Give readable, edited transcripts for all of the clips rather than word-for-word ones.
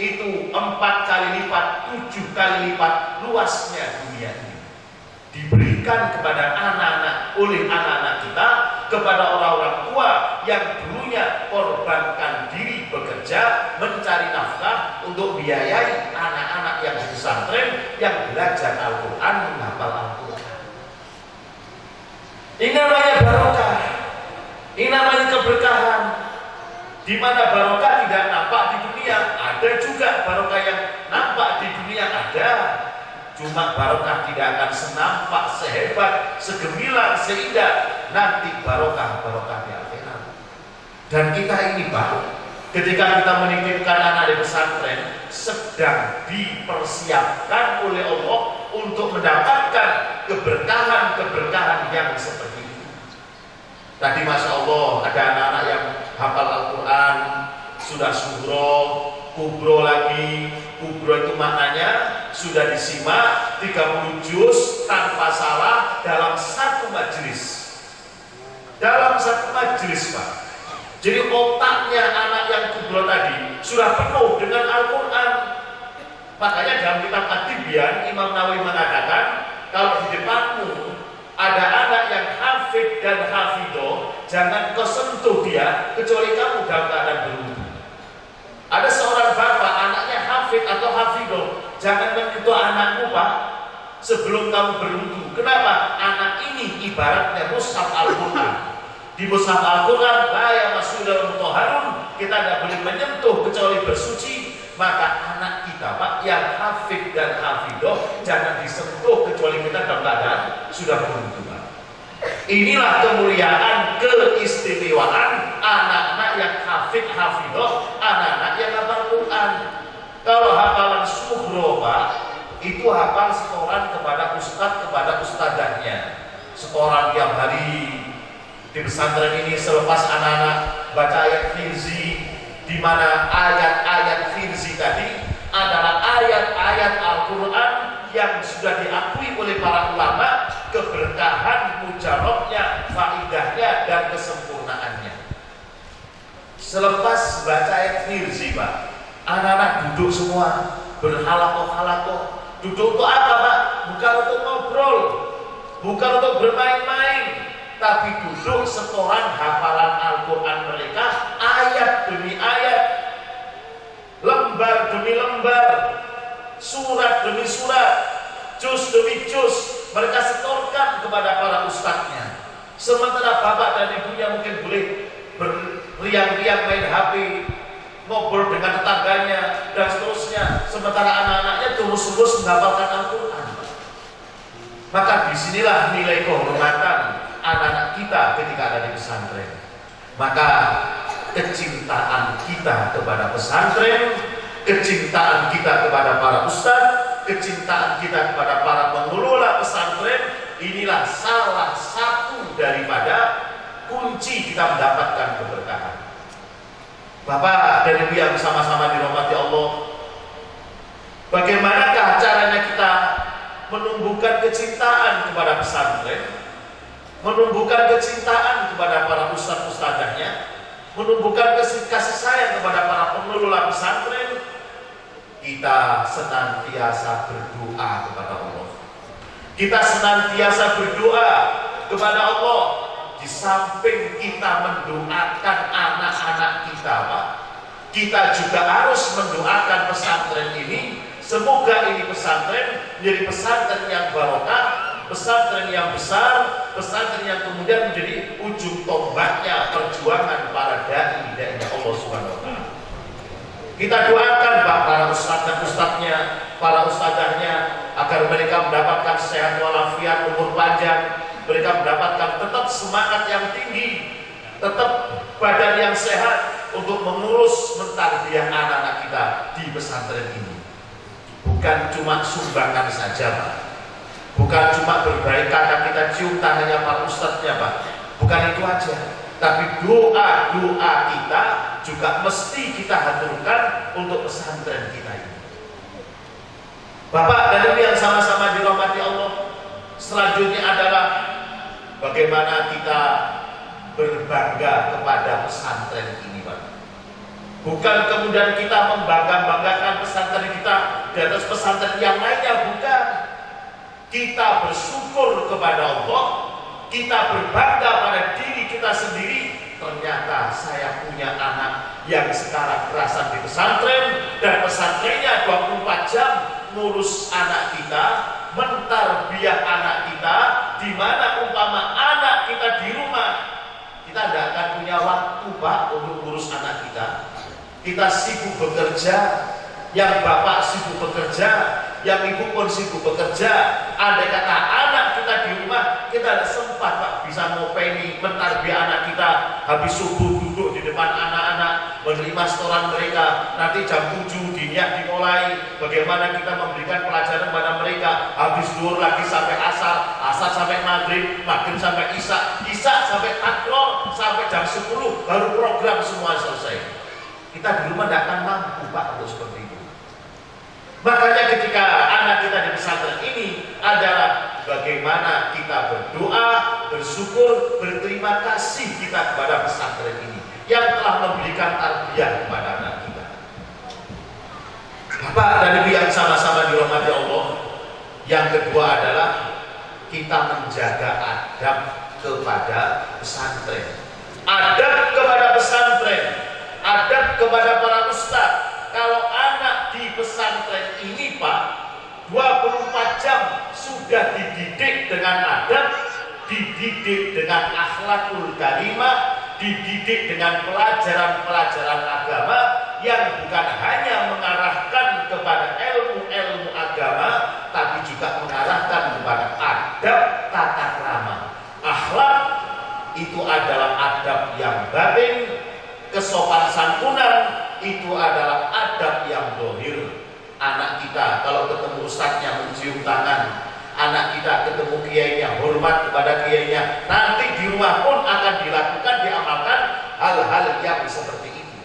itu 4 kali lipat, 7 kali lipat luasnya dunia ini. Diberikan kepada anak-anak, oleh anak-anak kita, kepada orang-orang tua yang dulunya korbankan diri bekerja, mencari nafkah untuk biayai anak-anak yang di pesantren, yang belajar Al-Quran, menghafal Al-Quran. Ini namanya barokah, ini namanya keberkahan. Di mana barokah tidak nampak di dunia, ada juga barokah yang nampak di dunia, ada. Cuma barokah tidak akan senampak, sehebat, segemilang, seindah nanti barokah di akhirat. Dan kita ini Pak, ketika kita menitipkan anak di pesantren, sedang dipersiapkan oleh Allah untuk mendapatkan keberkahan-keberkahan yang seperti itu. Tadi Masya Allah ada anak-anak yang hafal Al-Quran, sudah surah, kubro lagi. Kubro itu maknanya sudah disimak 30 juz tanpa salah dalam satu majelis. Dalam satu majelis Pak. Jadi otaknya anak yang kubro tadi sudah penuh dengan Al-Quran. Makanya dalam kitab At-Tibyan Imam Nawawi mengatakan, kalau di depanmu ada anak yang hafid dan hafidoh, jangan kau sentuh dia kecuali kamu dalam keadaan berwudu. Ada seorang bapak, anaknya hafid atau hafidoh, jangan menyentuh anakmu Pak sebelum kamu berwudu. Kenapa? Anak ini ibaratnya mushaf Al-Quran. Di mushaf Al-Quran, la yamassuhu illa mutahharun, kita tidak boleh menyentuh kecuali bersuci. Maka anak kita Pak yang hafid dan hafidoh jangan disentuh kecuali kita dalam keadaan sudah berwudu. Inilah kemuliaan, keistimewaan anak-anak yang hafid, hafidoh, anak-anak yang hafal Quran. Kalau hafalan sughro Pak, itu hafal setoran kepada ustadz, kepada ustadzahnya. Setoran tiap hari di pesantren ini selepas anak-anak baca ayat firzi, di mana ayat-ayat firzi tadi adalah ayat-ayat Al-Quran yang sudah diakui oleh para ulama keberkahan, mujarabnya, faidahnya, dan kesempurnaannya. Selepas baca ayat firzi Pak, anak-anak duduk semua berhalakoh-halakoh. Duduk untuk apa Pak? Bukan untuk ngobrol, bukan untuk bermain-main, tapi duduk setoran hafalan Al-Quran mereka, ayat demi ayat, lembar demi lembar, surat demi surat, juz demi juz, mereka setorkan kepada para ustadznya. Sementara bapak dan ibunya mungkin boleh berriang-riang main HP, ngobrol dengan tetangganya, dan seterusnya. Sementara anak-anaknya terus-terus menghafalkan Al-Quran. Maka disinilah nilai kehormatan anak-anak kita ketika ada di pesantren. Maka kecintaan kita kepada pesantren, kecintaan kita kepada para ustadz, kecintaan kita kepada para pengelola pesantren, inilah salah satu daripada kunci kita mendapatkan keberkahan. Bapak dan Ibu yang sama-sama dirahmati Allah, bagaimanakah caranya kita menumbuhkan kecintaan kepada pesantren, menumbuhkan kecintaan kepada para ustadz-ustadzahnya, menumbuhkan kasih sayang kepada para pengelola pesantren? Kita senantiasa berdoa kepada Allah. Kita senantiasa berdoa kepada Allah. Di samping kita mendoakan anak-anak kita Pak, kita juga harus mendoakan pesantren ini. Semoga ini pesantren menjadi pesantren yang barokah, pesantren yang besar, pesantren yang kemudian menjadi ujung tombaknya perjuangan para dai-dai Allah Subhanahu wa Ta'ala. Kita doakan para ustadz dan ustadznya, para ustadzahnya, agar mereka mendapatkan sehat walafiat, umur panjang, mereka mendapatkan tetap semangat yang tinggi, tetap badan yang sehat untuk mengurus mentarbiyah anak-anak kita di pesantren ini. Bukan cuma sumbangan saja Pak, bukan cuma berbaik kata kita cium tangannya para ustadznya Pak, bukan itu aja. Tapi doa-doa kita juga mesti kita haturkan untuk pesantren kita ini. Bapak dan Ibu yang sama-sama dirahmati Allah, selanjutnya adalah bagaimana kita berbangga kepada pesantren ini Pak. Bukan kemudian kita membangga-banggakan pesantren kita di atas pesantren yang lainnya, bukan. Kita bersyukur kepada Allah, kita berbangga pada diri kita sendiri. Ternyata saya punya anak yang sekarang berasal di pesantren, dan pesantrennya 24 jam ngurus anak kita, mentarbiyah anak kita, di mana umpama anak kita di rumah, kita tidak akan punya waktu, Pak, untuk ngurus anak kita. Kita sibuk bekerja, yang bapak sibuk bekerja, yang ibu pun sibuk bekerja. Andai kata anak kita di rumah, kita tidak sempat, Pak, bisa ngopeni, mentarbiyah anak kita. Habis subuh duduk di depan anak-anak, menerima setoran mereka. Nanti jam 7 diniat dimulai. Bagaimana kita memberikan pelajaran pada mereka. Habis zuhur lagi sampai asar, asar sampai maghrib, maghrib sampai isya, isya sampai takro, sampai jam 10 baru program semua selesai. Kita di rumah tidak akan mampu, Pak, untuk seperti itu. Makanya ketika anak kita di pesantren ini adalah bagaimana kita berdoa, bersyukur, berterima kasih kita kepada pesantren ini yang telah memberikan tarbiyah kepada anak kita. Bapak dan Ibu yang sama-sama dirahmati Allah, yang kedua adalah kita menjaga adab kepada pesantren. Adab kepada pesantren, adab kepada para ustadz. Kalau anak di pesantren ini, Pak, 24 jam sudah dididik dengan adab, dididik dengan akhlakul karimah, dididik dengan pelajaran-pelajaran agama yang bukan hanya mengarahkan kepada ilmu-ilmu agama, tapi juga mengarahkan kepada adab tata krama. Akhlak itu adalah adab yang batin, kesopan santunan itu adalah adab yang dohir. Anak kita kalau ketemu ustadznya mencium tangan, anak kita ketemu kiainya hormat kepada kiainya. Nanti di rumah pun akan dilakukan, diamalkan hal-hal yang seperti itu.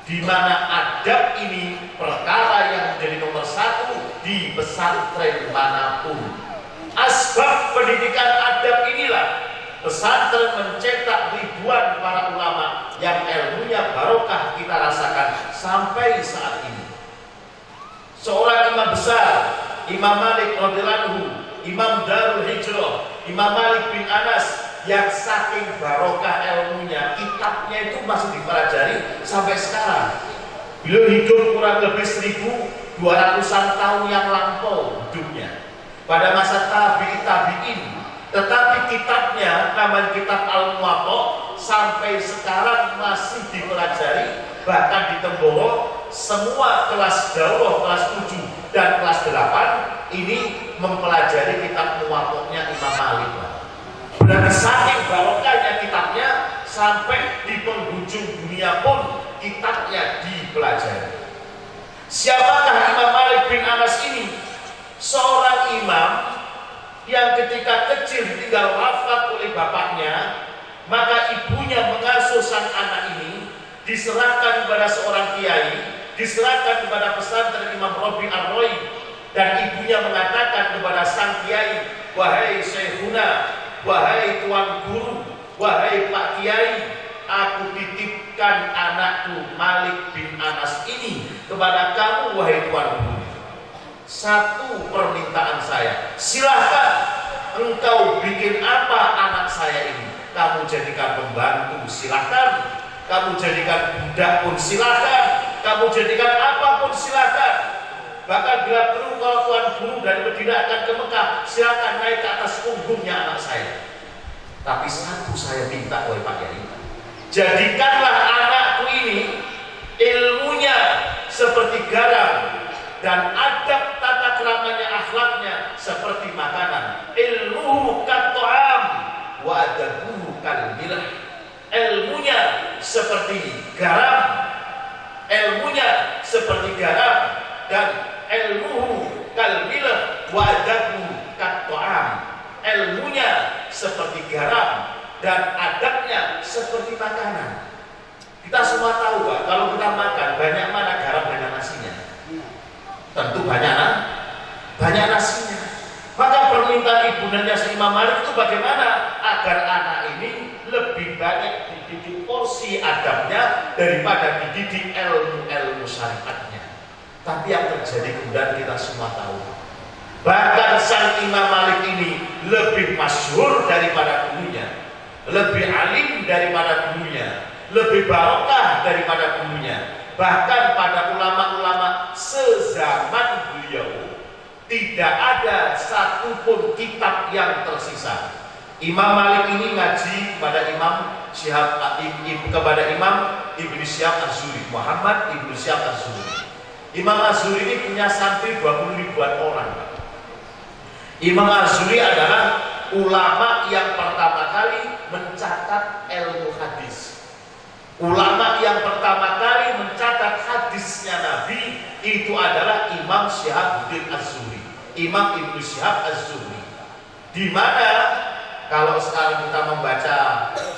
Di mana adab ini perkara yang menjadi nomor satu di pesantren manapun. Asbab pendidikan adab inilah pesantren mencetak ribuan para ulama yang ilmunya barokah kita rasakan sampai saat ini. Seorang imam besar, Imam Malik radhiyallahu anhu, Imam Darul Hijrah, Imam Malik bin Anas, yang saking barokah ilmunya, kitabnya itu masih dipelajari sampai sekarang. Beliau hidup kurang lebih 1200-an tahun yang lampau hidupnya pada masa tabi'in. Tetapi kitabnya, namanya kitab Al-Muwatta, sampai sekarang masih dipelajari. Bahkan di Temboro, semua kelas daurah, kelas 7 dan kelas 8 ini mempelajari kitab Muwatta'nya Imam Malik. Berarti saking barokahnya kitabnya, sampai di penghujung dunia pun kitabnya dipelajari. Siapakah Imam Malik bin Anas ini? Seorang imam yang ketika kecil tinggal wafat oleh bapaknya, maka ibunya mengasuh sang anak ini, diserahkan kepada seorang kiai, diserahkan kepada pesantren Imam Rabi Ar-Roi, dan ibunya mengatakan kepada sang kiai, wahai Syekhuna, wahai tuan guru, wahai Pak Kiai, aku titipkan anakku Malik bin Anas ini kepada kamu, wahai tuan guru. Satu permintaan saya, silahkan engkau bikin apa anak saya ini. Kamu jadikan pembantu, silahkan. Kamu jadikan budak pun silahkan. Kamu jadikan apapun silahkan. Bahkan bila perlu kalau tuan guru dari Medina akan ke Mekah, silahkan naik ke atas punggungnya anak saya. Tapi satu saya minta, oleh Pak Kiai, jadikanlah anakku ini ilmunya seperti garam, dan adab tata keramanya, akhlaknya seperti makanan. Ilmuhu kat-ta'am wa adabuhu kal-milah. Ilmunya seperti garam, ilmunya seperti garam, dan ilmuhu kal-milah wa adabuhu kat-ta'am. Ilmunya seperti garam dan adabnya seperti makanan. Kita semua tahu, Pak, kalau kita makan banyak mana garam dengan nasinya? Tentu banyak nasinya. Maka permintaan ibundanya Imam Malik itu bagaimana agar anak ini lebih banyak dididik porsi porsi adabnya daripada dididik ilmu syariatnya. Tapi yang terjadi kemudian kita semua tahu, bahkan sang Imam Malik ini lebih masyhur daripada gurunya, lebih alim daripada gurunya, lebih barokah daripada gurunya. Bahkan pada ulama-ulama sezaman beliau tidak ada satupun kitab yang tersisa. Imam Malik ini ngaji kepada Imam Ibnu Syihab Az-Zuhri, Muhammad Ibnu Syihab Az-Zuhri. Imam Az-Zuhri ini punya santri 20 ribuan orang. Imam Az-Zuhri adalah ulama yang pertama kali mencatat ilmu hadis. Ulama yang pertama kali mencatat hadisnya Nabi itu adalah Imam Syihabuddin Az-Zuhri, Imam Ibnu Syihab Az-Zuhri. Di mana kalau sekarang kita membaca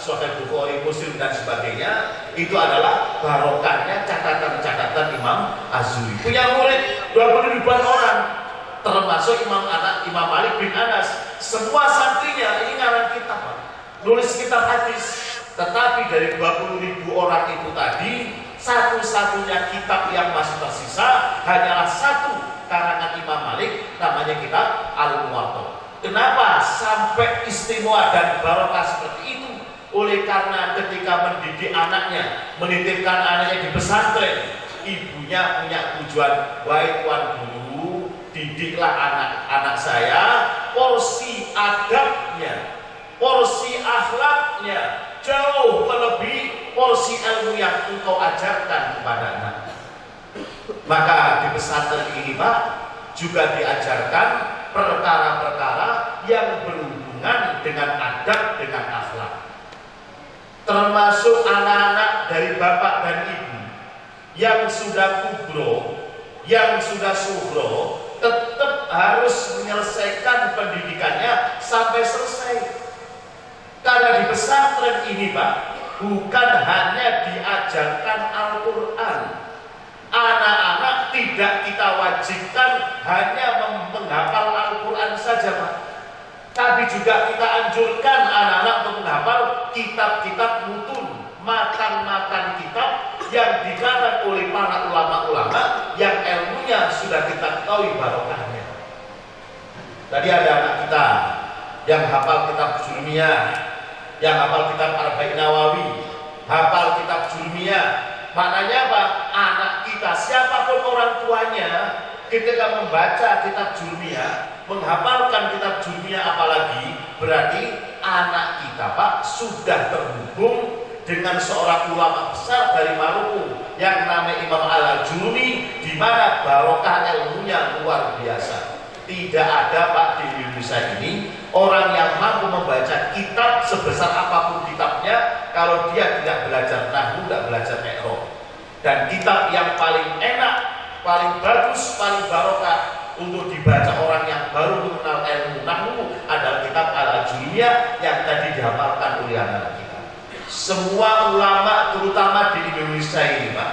Sahih Bukhari, Muslim dan sebagainya, itu adalah barokahnya catatan-catatan Imam Az-Zuhri. Punya murid 20 ribuan orang, termasuk Imam Malik bin Anas. Semua santrinya ini ngarang kitab, nulis kitab hadis. Tetapi dari 20 ribu orang itu tadi, satu-satunya kitab yang masih tersisa hanyalah satu karangan Imam Malik, namanya kitab Al-Muwatta. Kenapa sampai istimewa dan barokah seperti itu? Oleh karena ketika mendidik anaknya, menitipkan anaknya di pesantren, ibunya punya tujuan, wahai tuan guru, didiklah anak-anak saya, porsi adabnya, porsi akhlaknya jauh melebihi porsi ilmu yang engkau ajarkan kepada anak. Maka di pesantren ini Pak juga diajarkan perkara-perkara yang berhubungan dengan adab, dengan akhlak. Termasuk anak-anak dari bapak dan ibu yang sudah kubro, yang sudah suhro, tetap harus menyelesaikan pendidikannya sampai selesai. Karena di pesantren ini Pak, bukan hanya diajarkan Al-Quran. Anak-anak tidak kita wajibkan hanya menghafal Al-Quran saja Pak, tapi juga kita anjurkan anak-anak untuk menghafal kitab-kitab mutun, matan-matan kitab yang dikarang oleh para ulama-ulama yang ilmunya sudah kita ketahui barokahnya. Tadi ada anak kita yang hafal kitab Jurmiyah, yang hafal kitab Arba'in Nawawi, hafal kitab Jurmiyah. Maknanya apa? Anak kita, siapapun orang tuanya, ketika membaca kitab Jurmiyah, menghafalkan kitab Jurmiyah apalagi, berarti anak kita Pak sudah terhubung dengan seorang ulama besar dari Maluku yang namanya Imam Al-Jurmi, di mana barokah ilmunya luar biasa. Tidak ada Pak di Indonesia ini orang yang mampu membaca kitab sebesar apapun kitabnya kalau dia tidak belajar nahwu, tidak belajar i'rab. Dan kitab yang paling enak, paling bagus, paling barokah untuk dibaca orang yang baru mengenal ilmu nahwu adalah kitab Al-Jurmiyah yang tadi dihafalkan oleh anak kita. Semua ulama terutama di Indonesia ini Pak,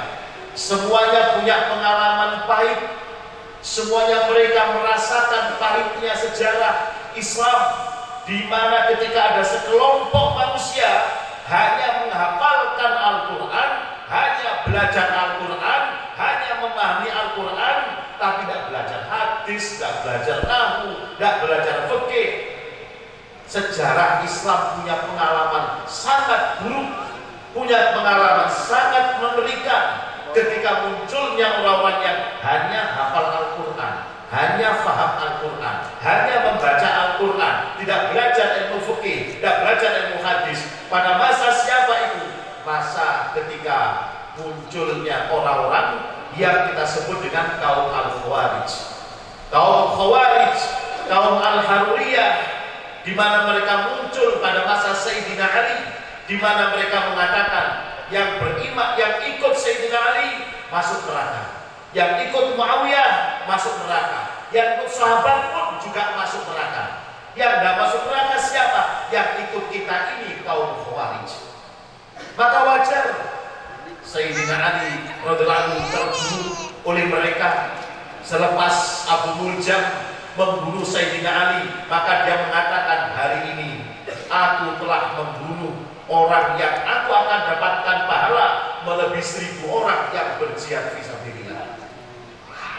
semuanya punya pengalaman pahit. Semuanya mereka merasakan pahitnya sejarah Islam, di mana ketika ada sekelompok manusia hanya menghafalkan Al-Quran, hanya belajar Al-Quran, hanya memahami Al-Quran, tapi tidak belajar hadis, tidak belajar nahwu, tidak belajar fikih. Sejarah Islam punya pengalaman sangat buruk, punya pengalaman sangat mengerikan ketika munculnya orang-orang yang hanya hafal Al-Quran, hanya faham Al-Quran, hanya membaca Al-Quran, tidak belajar ilmu fikih, tidak belajar ilmu hadis. Pada masa siapa itu? Masa ketika munculnya orang-orang yang kita sebut dengan kaum Al-Khawarij, kaum Khawarij, kaum Al-Haruriyah, di mana mereka muncul pada masa Sayyidina Ali, di mana mereka mengatakan yang beriman, yang ikut Sayyidina Ali masuk neraka, yang ikut Muawiyah masuk neraka, yang ikut sahabat pun juga masuk neraka. Yang tidak masuk neraka siapa? Yang ikut kita ini, kaum Khawarij. Maka wajar Sayyidina Ali radhiyallahu anhu terbunuh oleh mereka. Selepas Abu Muljam membunuh Sayyidina Ali, maka dia mengatakan, hari ini aku telah membunuh orang yang aku akan dapatkan pahala melebihi 1000 orang yang berjihad fisabilillah.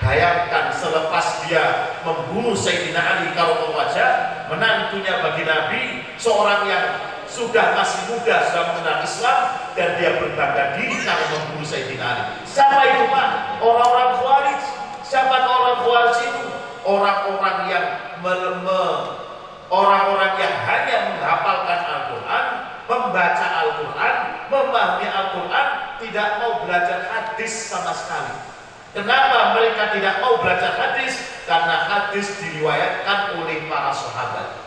Bayangkan selepas dia membunuh Sayyidina Ali karramallahu wajhah, menantunya bagi Nabi, seorang yang sudah masih muda, sudah mengenal Islam, dan dia berbangga diri karena membunuh Sayyidina Ali. Siapa itu Pak? Orang-orang Khawarij. Siapa orang Khawarij itu? Orang-orang yang orang-orang yang hanya menghafalkan Al-Quran, membaca Al-Quran, memahami Al-Quran, tidak mau belajar hadis sama sekali. Kenapa mereka tidak mau belajar hadis? Karena hadis diriwayatkan oleh para sahabat.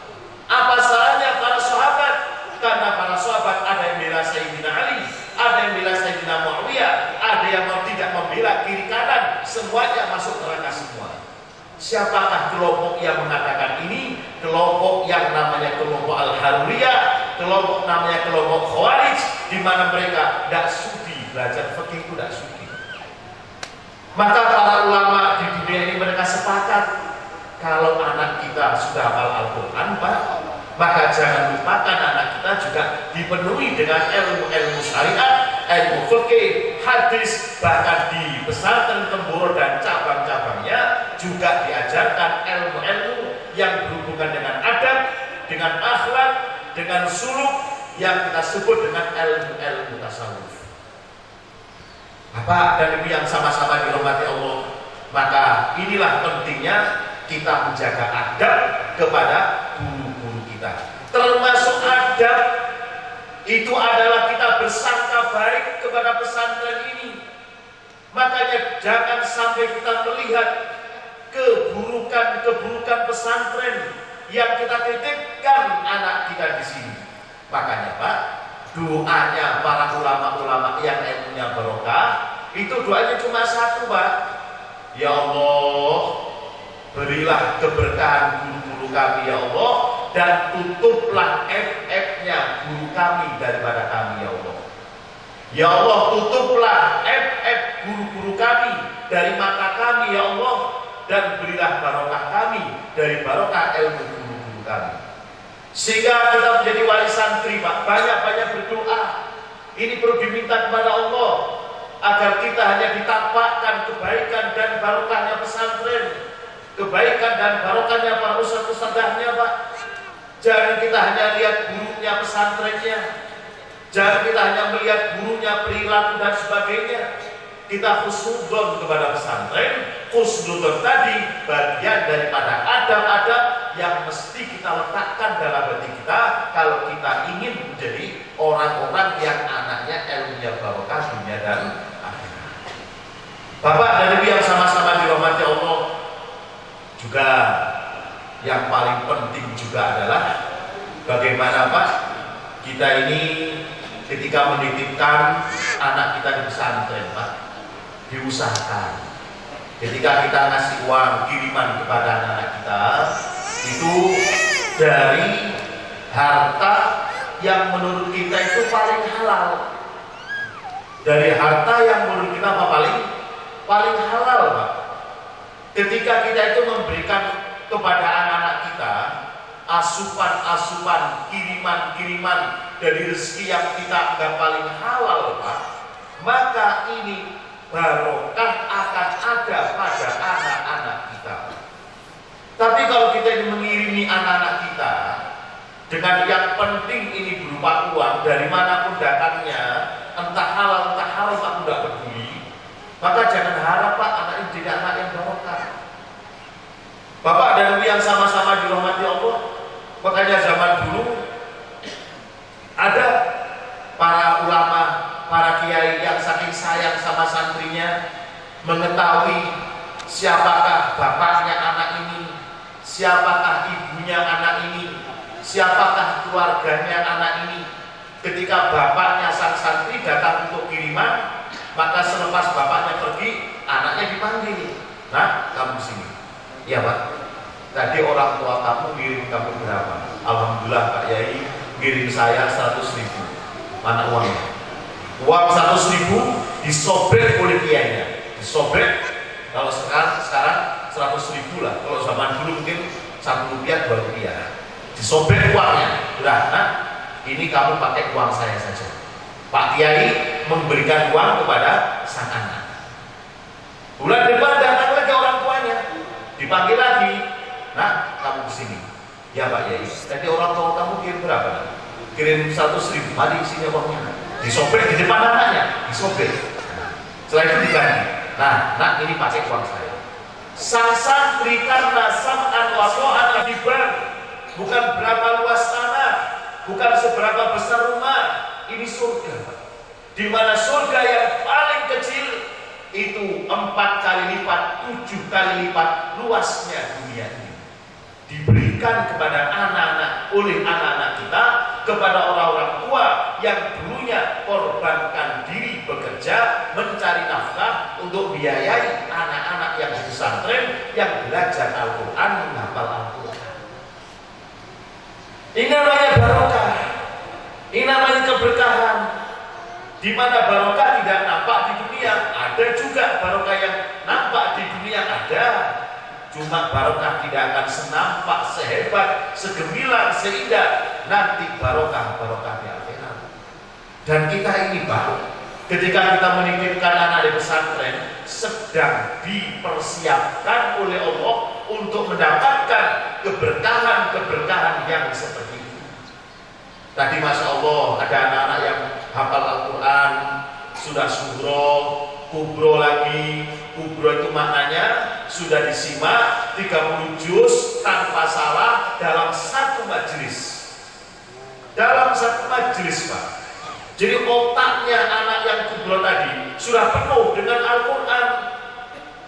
Apa salahnya para sahabat? Karena para sahabat ada yang bela Sayyidina Ali, ada yang bela Sayyidina Muawiyah, ada yang tidak membela kiri kanan, semuanya masuk neraka semua. Siapakah kelompok yang mengatakan ini? Kelompok yang namanya kelompok Al-Haruriyah, kelompok namanya kelompok Khawarij, di mana mereka tidak sudi belajar fikih, itu tidak sudi. Maka para ulama di dunia ini mereka sepakat, kalau anak kita sudah hafal Al-Quran, Pak, maka jangan lupakan anak kita juga dipenuhi dengan ilmu-ilmu syariat, ilmu fikih, hadis, bahkan di pesantren Temboro dan cabang-cabangnya juga diajarkan ilmu-ilmu yang berhubungan dengan adab, dengan akhlak, dengan suluk yang kita sebut dengan ilmu-ilmu tasawuf. Bapak dan Ibu yang sama-sama dirahmati Allah, maka inilah pentingnya kita menjaga adab kepada guru-guru kita. Termasuk adab itu adalah kita bersangka baik kepada pesantren ini. Makanya jangan sampai kita melihat keburukan-keburukan pesantren yang kita titipkan anak kita di sini. Makanya Pak, doanya para ulama-ulama yang ilmunya barokah, itu doanya cuma satu Pak. Ya Allah, berilah keberkahan guru-guru kami ya Allah, dan tutuplah aib-aibnya guru kami daripada kami ya Allah. Ya Allah, tutuplah aib-aib guru-guru kami dari mata kami ya Allah, dan berilah barokah kami dari barokah ilmu guru-guru kami. Sehingga kita menjadi wali santri Pak, banyak-banyak berdoa. Ini perlu diminta kepada Allah agar kita hanya ditampakkan kebaikan dan barokahnya pesantren, kebaikan dan barokahnya para ustadz-ustadzahnya Pak. Jangan kita hanya lihat buruknya pesantrennya, jangan kita hanya melihat buruknya perilaku dan sebagainya. Kita husnudon kepada pesantren. Husnudon tadi bagian daripada adab-adab yang mesti kita letakkan dalam hati kita kalau kita ingin menjadi orang-orang yang anaknya ilmunya barokah dunia dan akhirat. Bapak dan Ibu yang sama-sama dirahmati Allah, juga yang paling penting juga adalah bagaimana Pak kita ini ketika menitipkan anak kita di pesantren Pak, diusahakan ketika kita ngasih uang kiriman kepada anak kita itu dari harta yang menurut kita itu paling halal, dari harta yang menurut kita apa paling halal Pak. Ketika kita itu memberikan kepada anak-anak kita asupan-asupan, kiriman-kiriman dari rezeki yang kita anggap paling halal Pak, maka ini barokah akan ada pada anak-anak kita. Tapi kalau kita ini mengirimi anak-anak kita dengan yang penting ini berupa uang dari manapun datangnya, entah halal entah haram aku tidak peduli, maka jangan harap Pak anak ini jadi anak yang barokah. Bapak dan Ibu yang sama-sama dirahmati Allah, makanya zaman dulu ada para ulama, para kiai yang saking sayang sama santrinya, mengetahui siapakah bapaknya anak ini, siapakah ibunya anak ini, siapakah keluarganya anak ini. Ketika bapaknya sang santri datang untuk kiriman, maka selepas bapaknya pergi, anaknya dipanggil. Nah, kamu sini. Iya Pak, tadi orang tua kamu ngirim kamu berapa? Alhamdulillah Pak Yai ngirim saya 100.000. Mana uangnya? Uang 100.000 disobek oleh kiainya, disobek. Kalau sekarang 100.000 lah. Kalau zaman dulu mungkin 1 rupiah 2 rupiah. Disobek uangnya. Udah, nah, ini kamu pakai uang saya saja. Pak Kiai memberikan uang kepada sang anak. Bulan depan datang lagi orang tuanya, dipanggil lagi, nak kamu kesini. Ya Pak Kiai, tadi orang tua kamu kirim berapa? Kirim 100.000, mari isinya uangnya. Disobek di depan anaknya, disobek. Setelah itu diganti. Nah, nak ini pakai uang saya. Sang santri karena sam'an wa ta'an akibar, bukan berapa luas tanah, bukan seberapa besar rumah, ini surga. Di mana surga yang paling kecil itu 4 kali lipat, 7 kali lipat luasnya dunia ini. Diberikan kepada anak-anak oleh anak-anak kita, kepada orang-orang tua yang dulunya korbankan diri bekerja mencari nafkah untuk biayai anak-anak yang di pesantren yang belajar Al-Quran, menghafal Al-Quran. Ini namanya barokah, ini namanya keberkahan. Di mana barokah tidak nampak di dunia, ada juga barokah yang nampak di dunia, ada. Cuma barokah tidak akan senampak, sehebat, segemilang, seindah nanti barokah di akhirat. Dan kita ini Pak, ketika kita menitipkan anak di pesantren, sedang dipersiapkan oleh Allah untuk mendapatkan keberkahan-keberkahan yang seperti itu. Tadi Masya Allah ada anak-anak yang hafal Al-Quran, sudah surah, kubro lagi. Kubro itu maknanya sudah disimak 30 juz tanpa salah dalam satu majelis. Dalam satu majelis Pak. Jadi otaknya anak yang kubro tadi sudah penuh dengan Al-Quran.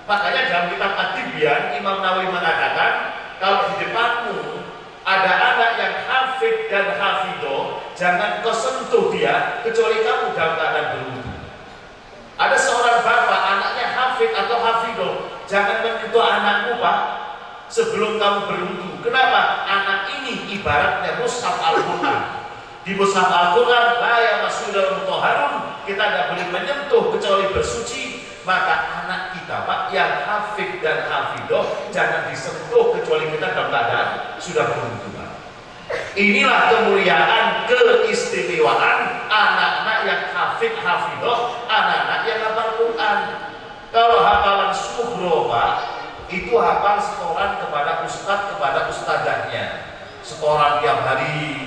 Makanya dalam kitab At-Tibyan Imam Nawawi mengatakan, kalau di depanmu ada anak yang hafid dan hafidoh, jangan kau sentuh dia kecuali kamu dalam keadaan berwudu. Ada seorang bapak anaknya hafid atau hafidoh, jangan menyentuh anakmu Pak sebelum kamu berwudu. Kenapa? Anak ini ibaratnya mushaf Al-Quran. Di mushaf Al-Quran la yamassuhu mutahharun, kita tidak boleh menyentuh kecuali bersuci. Maka anak kita Pak yang hafid dan hafidoh jangan disentuh kecuali kita dalam keadaan sudah berwudu Pak. Inilah kemuliaan, keistimewaan anak-anak yang hafid hafidoh, anak-anak yang hafal Quran. Kalau hafalan suhro Pak, itu hafal setoran kepada ustadz, kepada ustadzahnya. Setoran tiap hari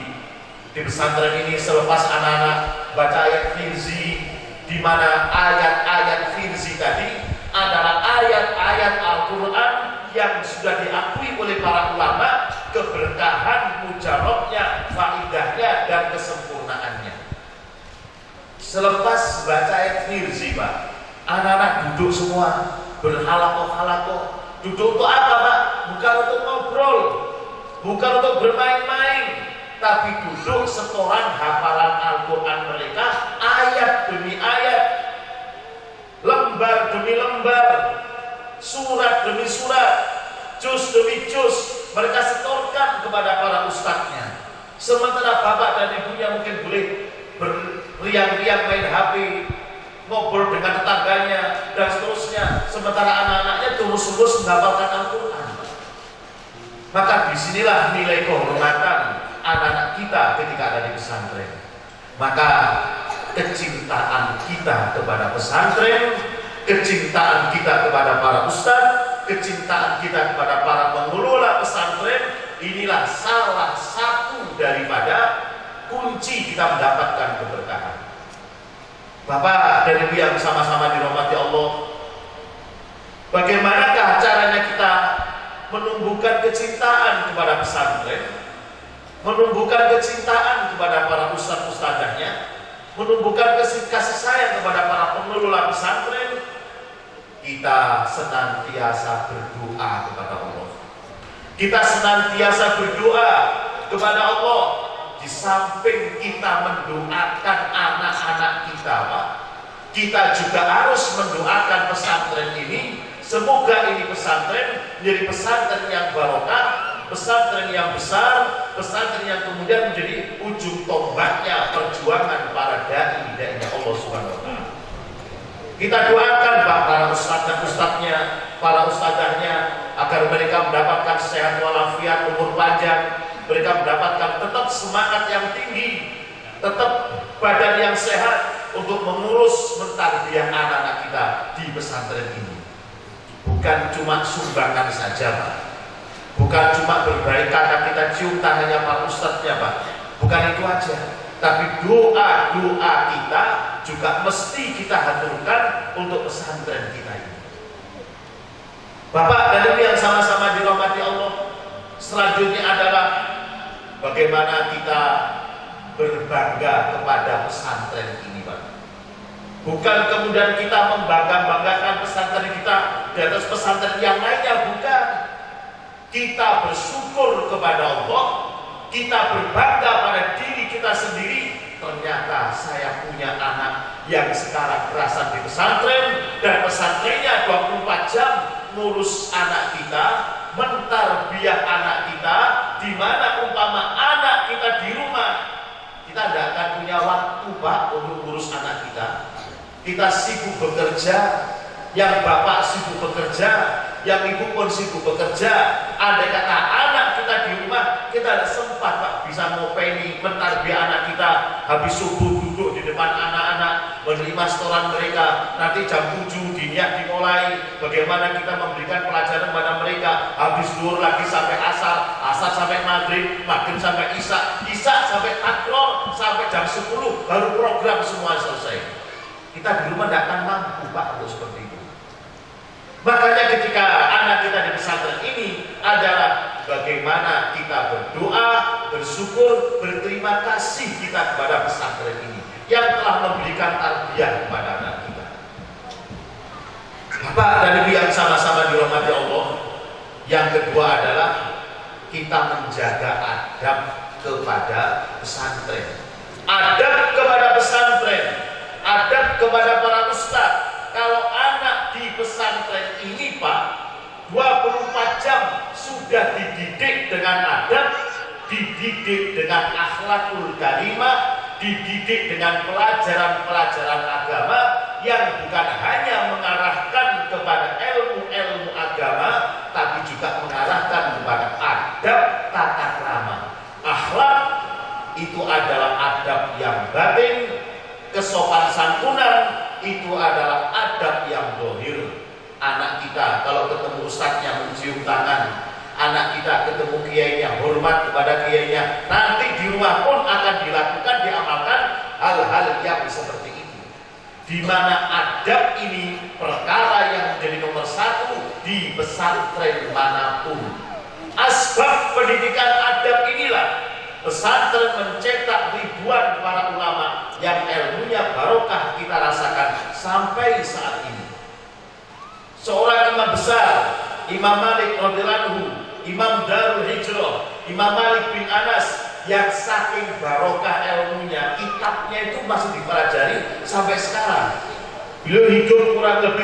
di pesantren ini selepas anak-anak baca ayat firzi, di mana ayat-ayat firzi tadi adalah ayat-ayat Al-Quran yang sudah diakui oleh para ulama keberkahan, mujarabnya, faidahnya, dan kesempurnaannya. Selepas baca ayat firzi Pak, anak-anak duduk semua berhalakoh-halakoh. Duduk untuk apa Pak? Bukan untuk ngobrol, bukan untuk bermain-main, tapi duduk setoran hafalan Al-Quran mereka, ayat demi ayat, lembar demi lembar, surat demi surat, juz demi juz, mereka setorkan kepada para ustadznya. Sementara bapak dan ibunya mungkin boleh berriang-riang main HP, ngobrol dengan tetangganya, dan seterusnya. Sementara anak-anaknya terus-terus menghafalkan Al-Quran. Maka disinilah nilai kehormatan anak-anak kita ketika ada di pesantren. Maka kecintaan kita kepada pesantren, kecintaan kita kepada para ustadz, kecintaan kita kepada para pengelola pesantren, inilah salah satu daripada kunci kita mendapatkan keberkahan. Bapak dan Ibu yang sama-sama dirahmati Allah, bagaimanakah caranya kita menumbuhkan kecintaan kepada pesantren, menumbuhkan kecintaan kepada para ustadz-ustadzahnya, menumbuhkan kasih sayang kepada para pengelola pesantren? Kita senantiasa berdoa kepada Allah. Kita senantiasa berdoa kepada Allah. Di samping kita mendoakan anak-anak kita Pak, kita juga harus mendoakan pesantren ini. Semoga ini pesantren menjadi pesantren yang barokah, pesantren yang besar, pesantren yang kemudian menjadi ujung tombaknya perjuangan para dai-dai Allah Subhanahu wa taala. Kita doakan Pak para ustadz dan ustadznya, para ustadzahnya, agar mereka mendapatkan sehat walafiat, umur panjang, mereka mendapatkan tetap semangat yang tinggi, tetap badan yang sehat untuk mengurus mentarbiyah anak-anak kita di pesantren ini. Bukan cuma sumbangan saja, Pak. Bukan cuma berbaik kata kita cium tangannya Pak Ustadznya, Pak. Bukan itu aja. Tapi doa-doa kita juga mesti kita haturkan untuk pesantren kita ini. Bapak dan Ibu yang sama-sama dirahmati Allah, selanjutnya adalah bagaimana kita berbangga kepada pesantren ini, Pak. Bukan kemudian kita membangga-banggakan pesantren kita di atas pesantren yang lainnya, bukan. Kita bersyukur kepada Allah, kita berbangga pada diri kita sendiri. Ternyata saya punya anak yang sekarang berasal di pesantren, dan pesantrennya 24 jam ngurus anak kita, mentarbiyah anak kita, di mana umpama anak kita di rumah, kita tidak akan punya waktu, Pak, untuk ngurus anak kita. Kita sibuk bekerja, yang bapak sibuk bekerja, yang ibu pun sibuk bekerja. Andai kata anak kita di rumah, kita tidak sempat, Pak, bisa ngopeni mentarbiyah anak kita. Habis subuh duduk di depan anak-anak, menerima setoran mereka. Nanti jam 7 diniat dimulai. Bagaimana kita memberikan pelajaran pada mereka. Habis zuhur lagi sampai asar, asar sampai maghrib, maghrib sampai isya, isya sampai takror, sampai jam 10 baru program semua selesai. Kita di rumah tidak akan mampu, Pak, untuk seperti itu. Makanya ketika anak kita di pesantren ini adalah bagaimana kita berdoa, bersyukur, berterima kasih kita kepada pesantren ini yang telah memberikan tarbiyah kepada anak kita. Bapak dan Ibu yang sama-sama dirahmati Allah, yang kedua adalah kita menjaga adab kepada pesantren. Adab kepada pesantren, adab kepada para ustadz. Kalau anak di pesantren ini, Pak, 24 jam sudah dididik dengan adab, dididik dengan akhlakul karimah, dididik dengan pelajaran-pelajaran agama yang bukan hanya mengarahkan kepada ilmu-ilmu agama, tapi juga mengarahkan kepada adab tata krama. Akhlak itu adalah adab yang batin, kesopan santunan itu adalah adab yang zahir. Anak kita kalau ketemu ustadznya mencium tangan, anak kita ketemu kiainya hormat kepada kiainya. Nanti di rumah pun akan dilakukan, diamalkan hal-hal yang seperti itu. Di mana adab ini perkara yang menjadi nomor satu di pesantren manapun. Asbab pendidikan adab inilah pesantren mencetak ribuan para ulama yang ilmunya barokah kita rasakan sampai saat ini. Seorang imam besar, Imam Malik radhiyallahu anhu, Imam Darul Hijrah, Imam Malik bin Anas, yang saking barokah ilmunya, kitabnya itu masih dipelajari sampai sekarang. Beliau hidup kurang lebih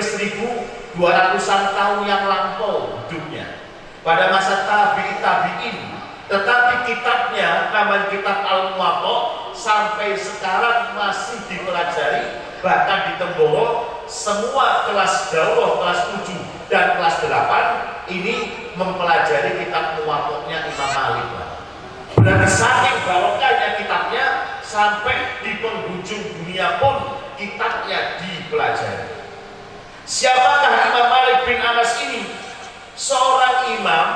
1200-an tahun yang lampau hidupnya pada masa tabi'in. Tetapi kitabnya, namanya kitab Al-Muwatta, sampai sekarang masih dipelajari. Bahkan di Temboro, semua kelas daurah, kelas 7 dan kelas 8 ini mempelajari kitab Muwatta'nya Imam Malik. Berarti saking barokahnya kitabnya, sampai di penghujung dunia pun kitabnya dipelajari. Siapakah Imam Malik bin Anas ini? Seorang imam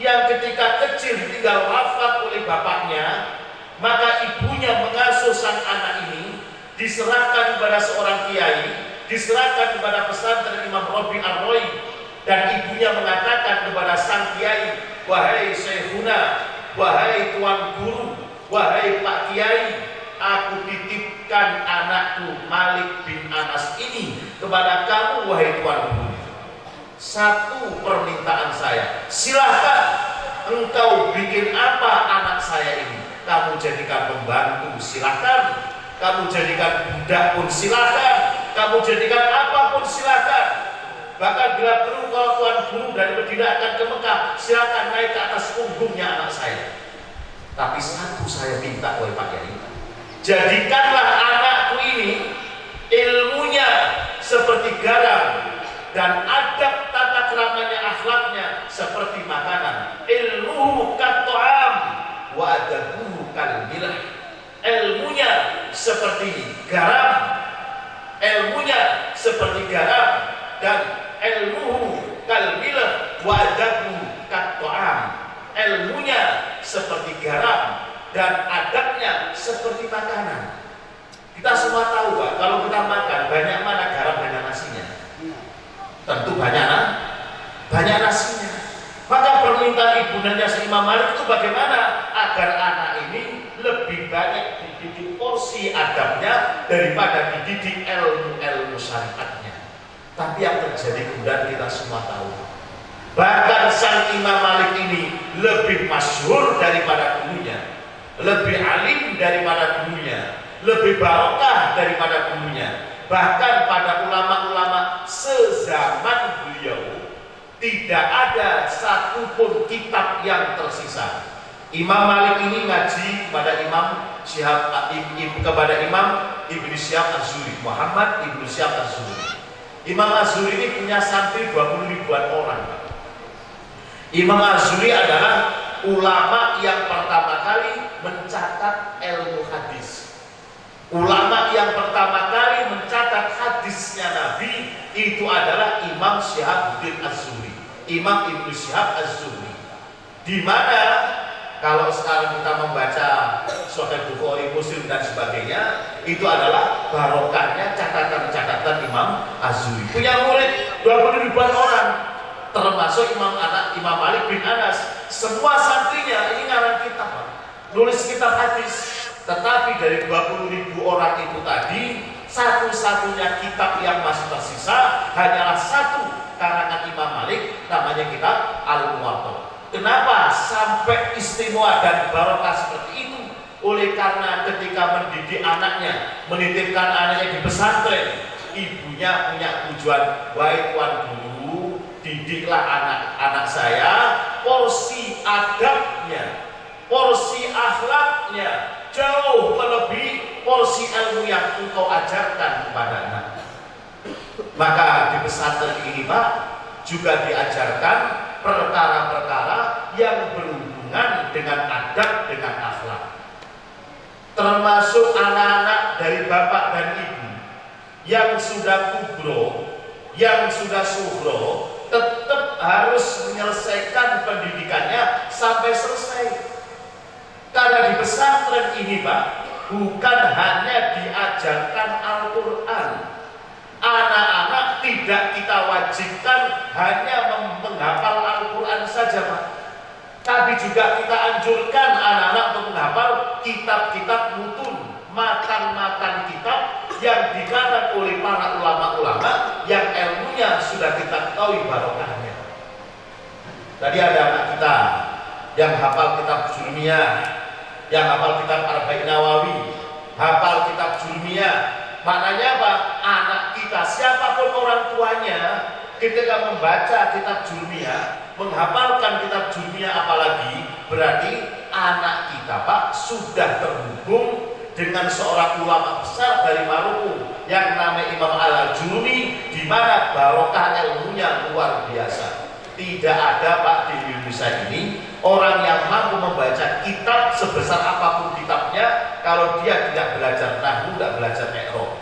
yang ketika kecil tinggal wafat oleh bapaknya, maka ibunya mengasuh sang anak ini, diserahkan kepada seorang kiai, diserahkan kepada pesantren Imam Rabi Ar-Roi, dan ibunya mengatakan kepada sang kiai, wahai Syekhuna, wahai tuan guru, wahai Pak Kiai, aku titipkan anakku Malik bin Anas ini kepada kamu, wahai tuan guru. Satu permintaan saya, silahkan engkau bikin apa anak saya ini. Kamu jadikan pembantu, silahkan. Kamu jadikan budak pun silahkan. Kamu jadikan apapun silahkan. Bahkan bila perlu kalau tuan guru dari Madinah akan ke Mekah, silahkan naik ke atas punggungnya anak saya. Tapi satu saya minta, oleh Pak Kiai, jadikanlah anakku ini ilmunya seperti garam, dan adab tata keramanya, akhlaknya seperti makanan. Ilmu kat'am, adabuhu kalmilah. Ilmunya seperti garam, ilmunya seperti garam, dan ilmuhu kalmilah wa adabuhu kat'am. Ilmunya seperti garam dan adabnya seperti makanan. Kita semua tahu Pak, kalau kita makan banyak mana garam banyak nasinya? Tentu banyak nasinya. Maka permintaan ibundanya Imam Malik itu bagaimana agar anak ini lebih banyak dididik porsi adabnya daripada dididik ilmu syariatnya. Tapi yang terjadi kemudian kita semua tahu, bahkan sang Imam Malik ini lebih masyhur daripada gurunya, lebih alim daripada gurunya, lebih barokah daripada gurunya. Bahkan pada ulama-ulama sezaman beliau tidak ada satupun kitab yang tersisa. Imam Malik ini ngaji kepada Imam Ibnu Syihab Az-Zuhri, Muhammad Ibnu Syihab Az-Zuhri. Imam Az-Zuhri ini punya santri 20 ribuan orang. Imam Az-Zuhri adalah ulama yang pertama kali mencatat ilmu hadis. Ulama yang pertama kali mencatat hadisnya Nabi itu adalah Imam Syihabuddin Az-Zuhri, Imam Ibnu Syihab Az-Zuhri. Di mana kalau sekarang kita membaca Sahih Bukhari, Muslim dan sebagainya, itu adalah barokahnya catatan-catatan Imam Az-Zuhri. Punya murid 20 ribuan orang, termasuk Imam Malik bin Anas. Semua santrinya ini ngarang kitab, nulis kitab hadis. Tetapi dari 20 ribu orang itu tadi, satu-satunya kitab yang masih tersisa hanyalah satu karangan Imam Malik, namanya kitab Al-Muwatta. Kenapa sampai istimewa dan barokah seperti itu? Oleh karena ketika mendidik anaknya, menitipkan anaknya di pesantren, ibunya punya tujuan, baik tuan guru, didiklah anak-anak saya, porsi adabnya, porsi akhlaknya jauh melebihi porsi ilmu yang engkau ajarkan kepada anak. Maka di pesantren ini Pak juga diajarkan perkara-perkara yang berhubungan dengan adab, dengan akhlak. Termasuk anak-anak dari bapak dan ibu yang sudah kubro, yang sudah suhro, tetap harus menyelesaikan pendidikannya sampai selesai. Karena di pesantren ini Pak, bukan hanya diajarkan Al-Quran. Anak-anak tidak kita wajibkan hanya menghafal Al-Quran saja Pak, tapi juga kita anjurkan anak-anak untuk menghafal kitab-kitab mutun, matan-matan kitab yang dikarang oleh para ulama-ulama yang ilmunya sudah kita ketahui barokahnya. Tadi ada anak kita yang hafal kitab Jurmiyah, yang hafal kitab Arba'in Nawawi, hafal kitab Jurmiyah. Maknanya apa? Anak kita, siapapun orang tuanya, ketika membaca kitab Jurmiyah, menghafalkan kitab Jurmiyah apalagi, berarti anak kita Pak sudah terhubung dengan seorang ulama besar dari Maroko yang namanya Imam Al-Jurmi, di mana barokah ilmunya luar biasa. Tidak ada Pak di Indonesia ini orang yang mampu membaca kitab sebesar apapun kitabnya kalau dia tidak belajar nahwu, tidak belajar i'rab.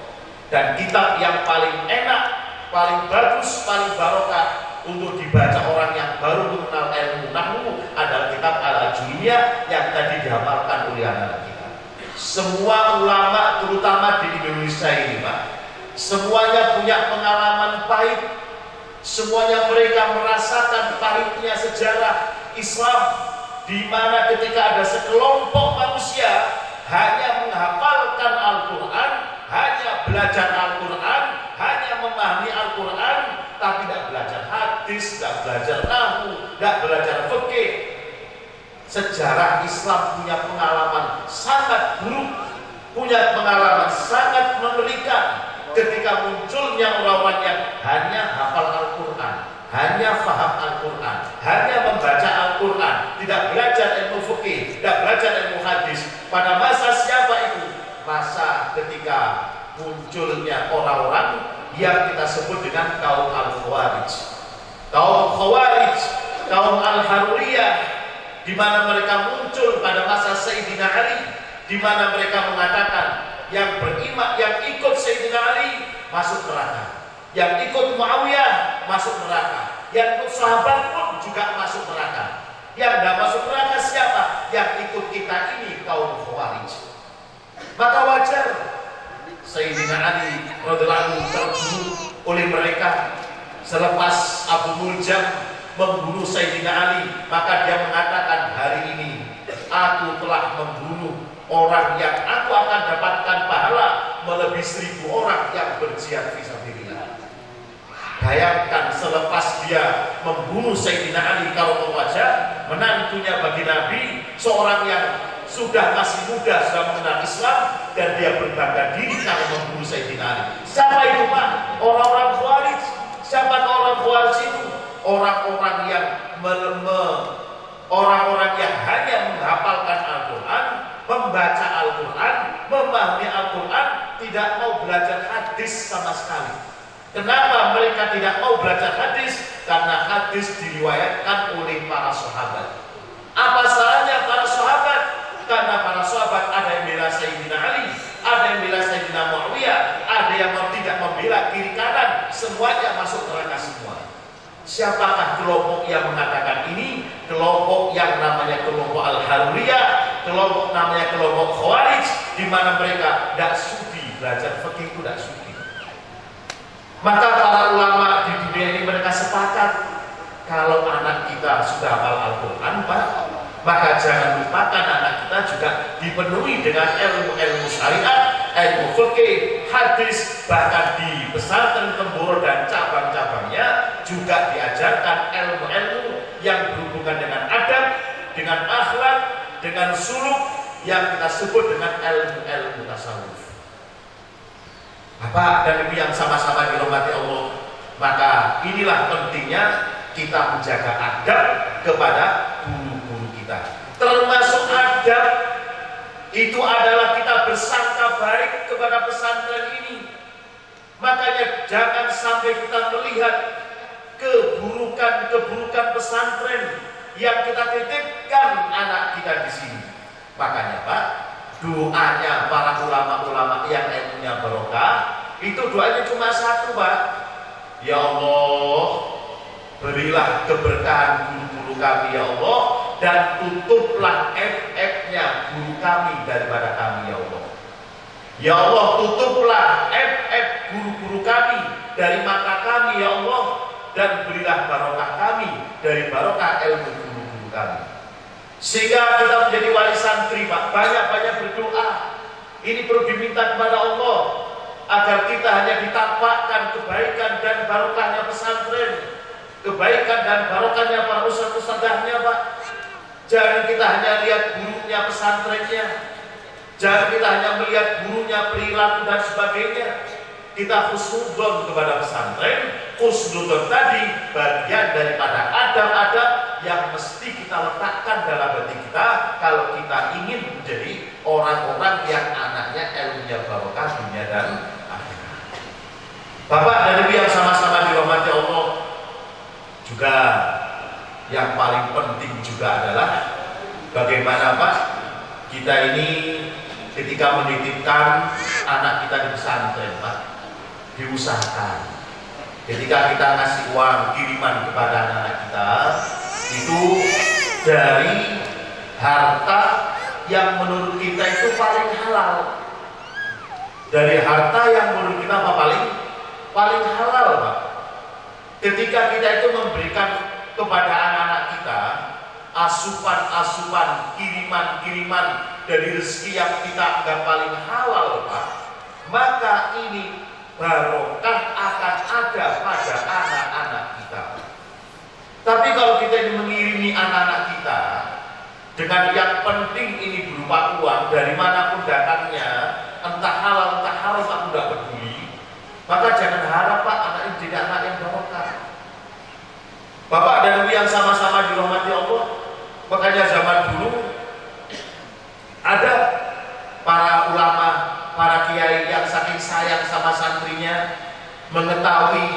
Dan kitab yang paling enak, paling bagus, paling barokah untuk dibaca orang yang baru mengenal ilmu nahwu adalah kitab Al-Jurmiyah yang tadi dihafalkan oleh anak kita. Semua ulama terutama di Indonesia ini Pak, semuanya punya pengalaman pahit. Semuanya mereka merasakan pahitnya sejarah Islam, di mana ketika ada sekelompok manusia hanya menghafalkan Al-Quran, hanya belajar Al-Quran, hanya memahami Al-Quran, tapi tidak belajar hadis, tidak belajar nahwu, tidak belajar fikih. Sejarah Islam punya pengalaman sangat buruk, punya pengalaman sangat mengerikan ketika munculnya orang-orang yang hanya hafal Al-Quran, hanya faham Al-Quran, hanya membaca Al-Quran, tidak belajar ilmu fikih, tidak belajar ilmu hadis. Pada masa siapa itu? Masa ketika munculnya orang-orang yang kita sebut dengan kaum Al-Khawarij, kaum Khawarij, kaum Al-Haruriyah, di mana mereka muncul pada masa Sayyidina Ali, di mana mereka mengatakan yang beriman, yang ikut Sayyidina Ali masuk neraka, yang ikut Muawiyah masuk neraka, yang ikut sahabat pun juga masuk neraka. Yang tidak masuk neraka siapa? Yang ikut kita ini, kaum Khawarij. Maka wajar Sayyidina Ali radhiyallahu anhu terbunuh oleh mereka. Selepas Abu Muljam membunuh Sayyidina Ali, maka dia mengatakan, hari ini aku telah membunuh orang yang aku akan dapatkan pahala melebihi 1000 orang yang berjihad fisabilillah. Bayangkan selepas dia membunuh Sayyidina Ali kalau wajah, menantunya bagi Nabi, seorang yang sudah masih muda, sudah mengenal Islam, dan dia berbangga diri kalau membunuh Sayyidina Ali. Siapa itu Pak? Orang-orang Khawarij. Siapa orang Khawarij itu? Orang-orang yang orang-orang yang hanya menghafalkan Al-Quran, membaca Al-Quran, memahami Al-Quran, tidak mau belajar hadis sama sekali. Kenapa mereka tidak mau belajar hadis? Karena hadis diriwayatkan oleh para sahabat. Apa salahnya para sahabat? Karena para sahabat ada yang bela Sayyidina Ali, ada yang bela Sayyidina Muawiyah, ada yang tidak membela kiri kanan, semuanya masuk neraka semua. Siapakah kelompok yang mengatakan ini? Kelompok yang namanya kelompok Al-Haruriyah, kelompok namanya kelompok Khawarij, di mana mereka tidak sudi belajar fikih, itu tidak sudi. Maka para ulama di dunia ini mereka sepakat, kalau anak kita sudah hafal Al-Quran, Pak, maka jangan lupakan anak kita juga dipenuhi dengan ilmu-ilmu syariat, ilmu fikih, hadis, bahkan di pesantren Temboro dan cabang-cabangnya juga diajarkan ilmu-ilmu yang berhubungan dengan adab, dengan akhlak, dengan suluk yang kita sebut dengan ilmu-ilmu tasawuf. Bapak dan Ibu yang sama-sama dirahmati Allah, maka inilah pentingnya kita menjaga adab kepada guru-guru kita. Termasuk adab itu adalah kita bersangka baik kepada pesantren ini. Makanya jangan sampai kita melihat keburukan-keburukan pesantren yang kita titipkan anak kita di sini. Makanya Pak, doanya para ulama-ulama yang ilmunya barokah, itu doanya cuma satu Pak. Ya Allah, berilah keberkahan guru-guru kami ya Allah, dan tutuplah aib-aibnya guru kami daripada kami ya Allah. Ya Allah, tutuplah aib-aib guru-guru kami dari mata kami ya Allah, dan berilah barokah kami dari barokah ilmu guru-guru kami. Sehingga kita menjadi wali santri Pak, banyak-banyak berdoa. Ini perlu diminta kepada Allah agar kita hanya ditampakkan kebaikan dan barokahnya pesantren, kebaikan dan barokahnya para ustadz-ustadzahnya Pak. Jangan kita hanya lihat gurunya pesantrennya, jangan kita hanya melihat gurunya perilaku dan sebagainya. Kita husnudon kepada pesantren. Husnudon tadi bagian daripada adab-adab yang mesti kita letakkan dalam hati kita kalau kita ingin menjadi orang-orang yang anaknya ilmunya barokah dunia dan akhirat. Bapak dan Ibu yang sama-sama dirahmati Allah, juga yang paling penting juga adalah bagaimana Pak kita ini ketika menitipkan anak kita di pesantren Pak, diusahakan ketika kita ngasih uang kiriman kepada anak kita itu dari harta yang menurut kita itu paling halal, dari harta yang menurut kita apa paling halal Pak. Ketika kita itu memberikan kepada anak-anak kita asupan-asupan, kiriman-kiriman dari rezeki yang kita anggap paling halal Pak, maka ini barokah akan ada pada anak-anak kita. Tapi kalau kita ini mengirimi anak-anak kita dengan yang penting ini berupa uang dari manapun datangnya, entah halal entah haram aku tidak peduli, maka jangan harap Pak anak ini jadi anak yang barokah. Bapak dan Ibu yang sama-sama dirahmati Allah, makanya zaman dulu ada para ulama, para kiai yang saking sayang sama santrinya, mengetahui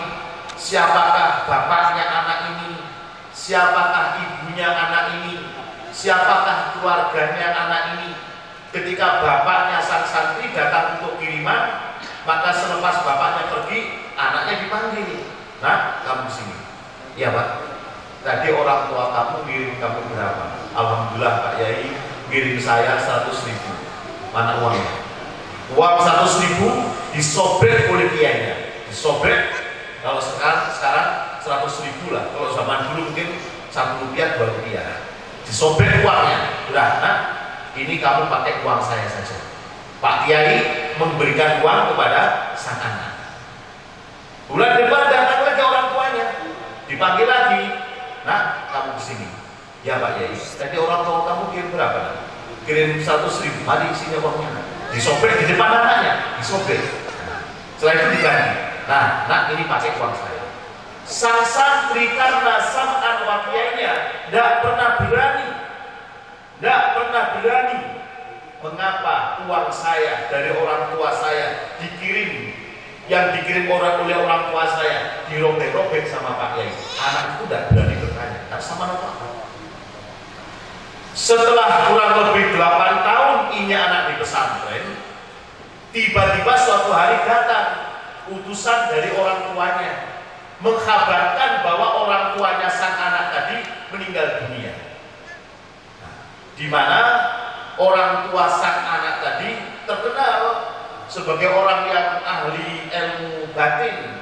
siapakah bapaknya anak ini, siapakah ibunya anak ini, siapakah keluarganya anak ini. Ketika bapaknya sang santri datang untuk kiriman, maka selepas bapaknya pergi, anaknya dipanggil. Nah, kamu sini. Iya Pak, tadi orang tua kamu ngirim kamu berapa? Alhamdulillah Pak Yai ngirim saya 100.000. Mana uangnya? Uang 100.000 disobek oleh kiainya. Disobek, kalau sekarang 100.000 lah. Kalau zaman dulu mungkin 1 rupiah 2 rupiah. Disobek uangnya. Udah, nah, ini kamu pakai uang saya saja. Pak Kiai memberikan uang kepada sang anak. Bulan depan datang lagi orang tuanya, dipanggil lagi. Nah, kamu kesini. Ya Pak Kiai, tadi orang tua kamu kirim berapa? Nah? Kirim 100.000. Mari isinya uangnya. Disobek di depan anaknya, disobek. Setelah itu diganti. Nah, ini pakai uang saya. Sang santri karena sam'an wa kiainya tidak pernah berani. Mengapa uang saya dari orang tua saya dikirim, yang dikirim oleh orang tua saya dirobek-robek sama Pak Kiai? Anak itu tidak berani bertanya, tak sama apa. Setelah kurang lebih 8 tahun ini anak di pesantren, tiba-tiba suatu hari datang utusan dari orang tuanya mengkabarkan bahwa orang tuanya sang anak tadi meninggal dunia. Di mana orang tua sang anak tadi terkenal sebagai orang yang ahli ilmu batin,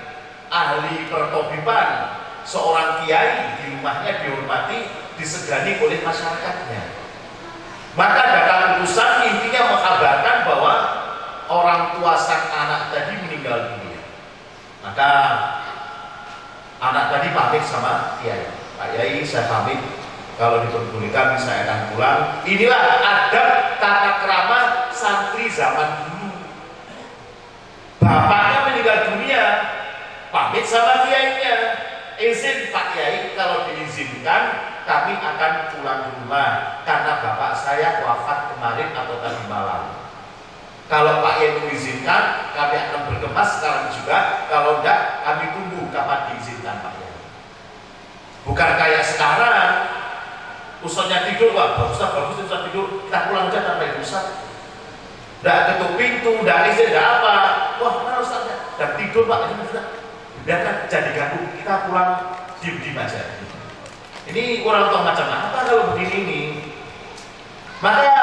ahli pertobiban, seorang kiai, di rumahnya dihormati, disegani oleh masyarakatnya. Maka datang utusan intinya mengkabarkan bahwa orang tua sang anak tadi meninggal dunia. Maka anak tadi pamit sama kiai, Pak Kiai saya pamit, kalau diperbolehkan saya akan pulang. Inilah adab tata krama santri zaman dulu. Bapaknya meninggal dunia, pamit sama kiainya, izin Pak Kiai kalau diizinkan kami akan pulang ke rumah karena bapak saya wafat kemarin atau tadi malam. Kalau Pak Kiai mengizinkan, kami akan bergemas sekarang juga. Kalau enggak, kami tunggu kapan diizinkan Pak Kiai. Bukan kayak sekarang, ustadznya tidur, wah bagus ustadz tidur, kita pulang aja tanpa ustadz. Enggak ketuk pintu, enggak izin, enggak apa. Wah mana ustadznya? Dan tidur Pak, ini sudah. Biarkan jadi ganggu, kita pulang diem-diem aja. Ini kurang tahu macam apa kalau begini ini. Maka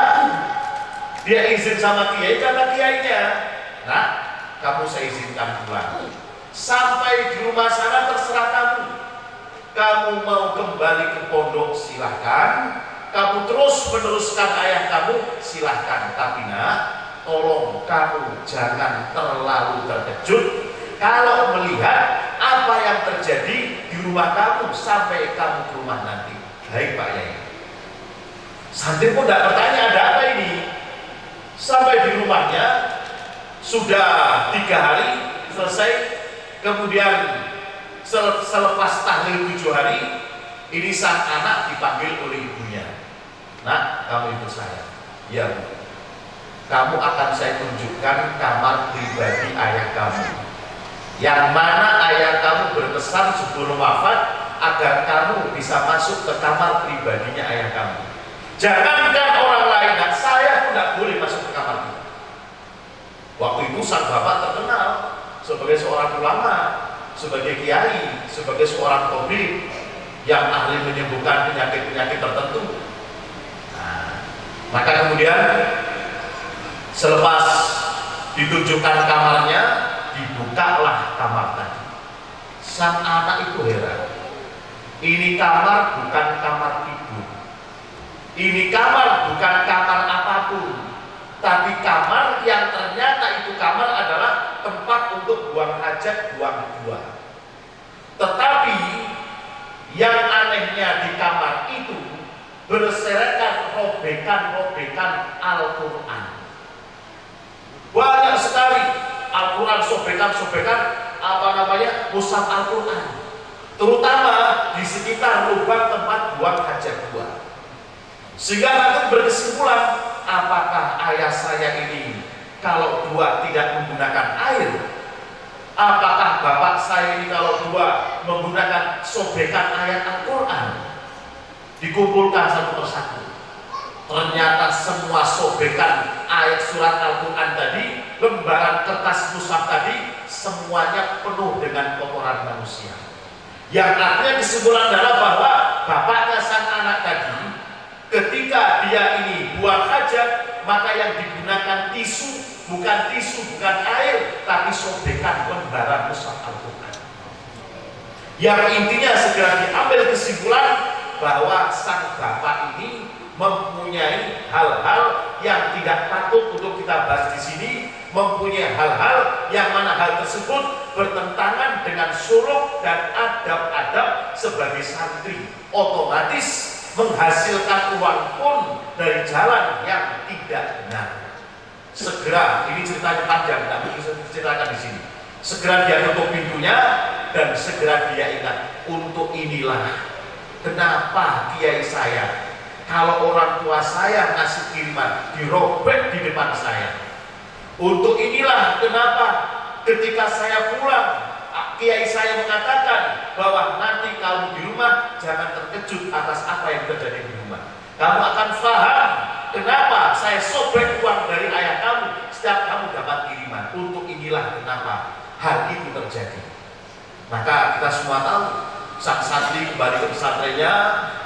dia izin sama kiai karena kiainya. Nah, kamu saya izinkan pulang. Sampai di rumah sana terserah kamu. Kamu mau kembali ke pondok silahkan. Kamu terus meneruskan ayah kamu silahkan. Tapi nak, tolong kamu jangan terlalu terkejut kalau melihat apa yang terjadi di rumah kamu sampai kamu ke rumah nanti. Baik Pak Yai. Santri pun tidak bertanya ada apa ini. Sampai di rumahnya sudah 3 hari selesai. Kemudian selepas tahlil 7 hari, ini sang anak dipanggil oleh ibunya. Nak, kamu ikut saya. Ya Bu. Kamu akan saya tunjukkan kamar pribadi ayah kamu, yang mana ayah kamu berpesan sebelum wafat agar kamu bisa masuk ke kamar pribadinya ayah kamu. Jangankan orang lain, dan saya pun tidak boleh masuk ke kamar itu. Waktu itu sang bapak terkenal sebagai seorang ulama, sebagai kiai, sebagai seorang tabib yang ahli menyembuhkan penyakit-penyakit tertentu. Nah, maka kemudian selepas ditunjukkan kamarnya, dibukalah kamar tadi. Sang anak itu heran. Ini kamar bukan kamar tidur. Ini kamar bukan kamar apapun. Tapi kamar yang ternyata itu kamar adalah tempat untuk buang hajat, buang buah. Tetapi yang anehnya di kamar itu berserakan robekan-robekan Al-Quran. Banyak sekali Al-Quran, sobekan-sobekan mushaf Al-Quran, terutama di sekitar lubang tempat buang hajat buah. Sehingga aku berkesimpulan, apakah ayah saya ini kalau dua tidak menggunakan air? Apakah bapak saya ini kalau dua menggunakan sobekan ayat Al-Quran? Dikumpulkan satu persatu. Ternyata semua sobekan ayat surat Al-Quran tadi, lembaran kertas mushaf tadi, semuanya penuh dengan kotoran manusia. Yang artinya kesimpulan adalah bahwa bapaknya sang anak tadi, ketika dia ini buang hajat, maka yang digunakan tisu, bukan air, tapi sobekan lembaran mushaf Al-Quran. Yang intinya segera diambil kesimpulan bahwa sang bapak ini mempunyai hal-hal yang tidak patut untuk kita bahas di sini, mempunyai hal-hal yang mana hal tersebut bertentangan dengan suluk dan adab-adab sebagai santri, otomatis menghasilkan uang pun dari jalan yang tidak benar. Segera, ini ceritanya panjang, tapi bisa diceritakan di sini. Segera dia tutup pintunya dan segera dia ingat, untuk inilah kenapa kiai saya, kalau orang tua saya ngasih kiriman dirobek di depan saya. Untuk inilah kenapa ketika saya pulang, kiai saya mengatakan bahwa nanti kamu di rumah jangan terkejut atas apa yang terjadi di rumah. Kamu akan paham kenapa saya sobek uang dari ayah kamu setiap kamu dapat kiriman. Untuk inilah kenapa hal itu terjadi. Maka kita semua tahu, sang santri kembali ke pesantrennya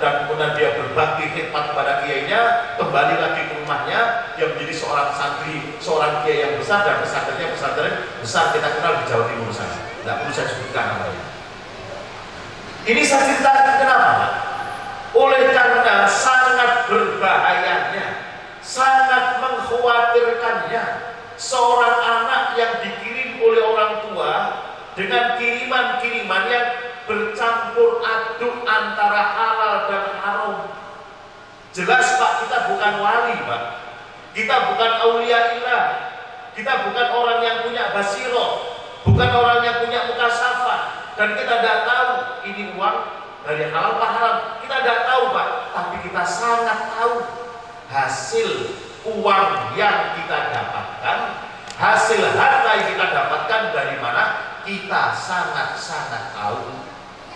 dan kemudian dia berbakti khidmat kepada kiainya, kembali lagi ke rumahnya, dia menjadi seorang santri, seorang kiai yang besar, dan pesantrennya pesantren besar kita kenal di Jawa Timur sana. Tidak perlu saya sebutkan namanya. Ini saya ceritakan kenapa? Oleh karena sangat berbahayanya, sangat mengkhawatirkannya seorang anak yang dikirim oleh orang tua dengan kiriman-kiriman yang bercampur aduk antara halal dan haram. Jelas Pak, kita bukan wali Pak, kita bukan aulia ilah, kita bukan orang yang punya basiroh, bukan orang yang punya mukasafah, dan kita tidak tahu ini uang dari halal apa haram. Kita tidak tahu Pak, tapi kita sangat tahu hasil uang yang kita dapatkan, hasil harta yang kita dapatkan dari mana, kita sangat-sangat tahu.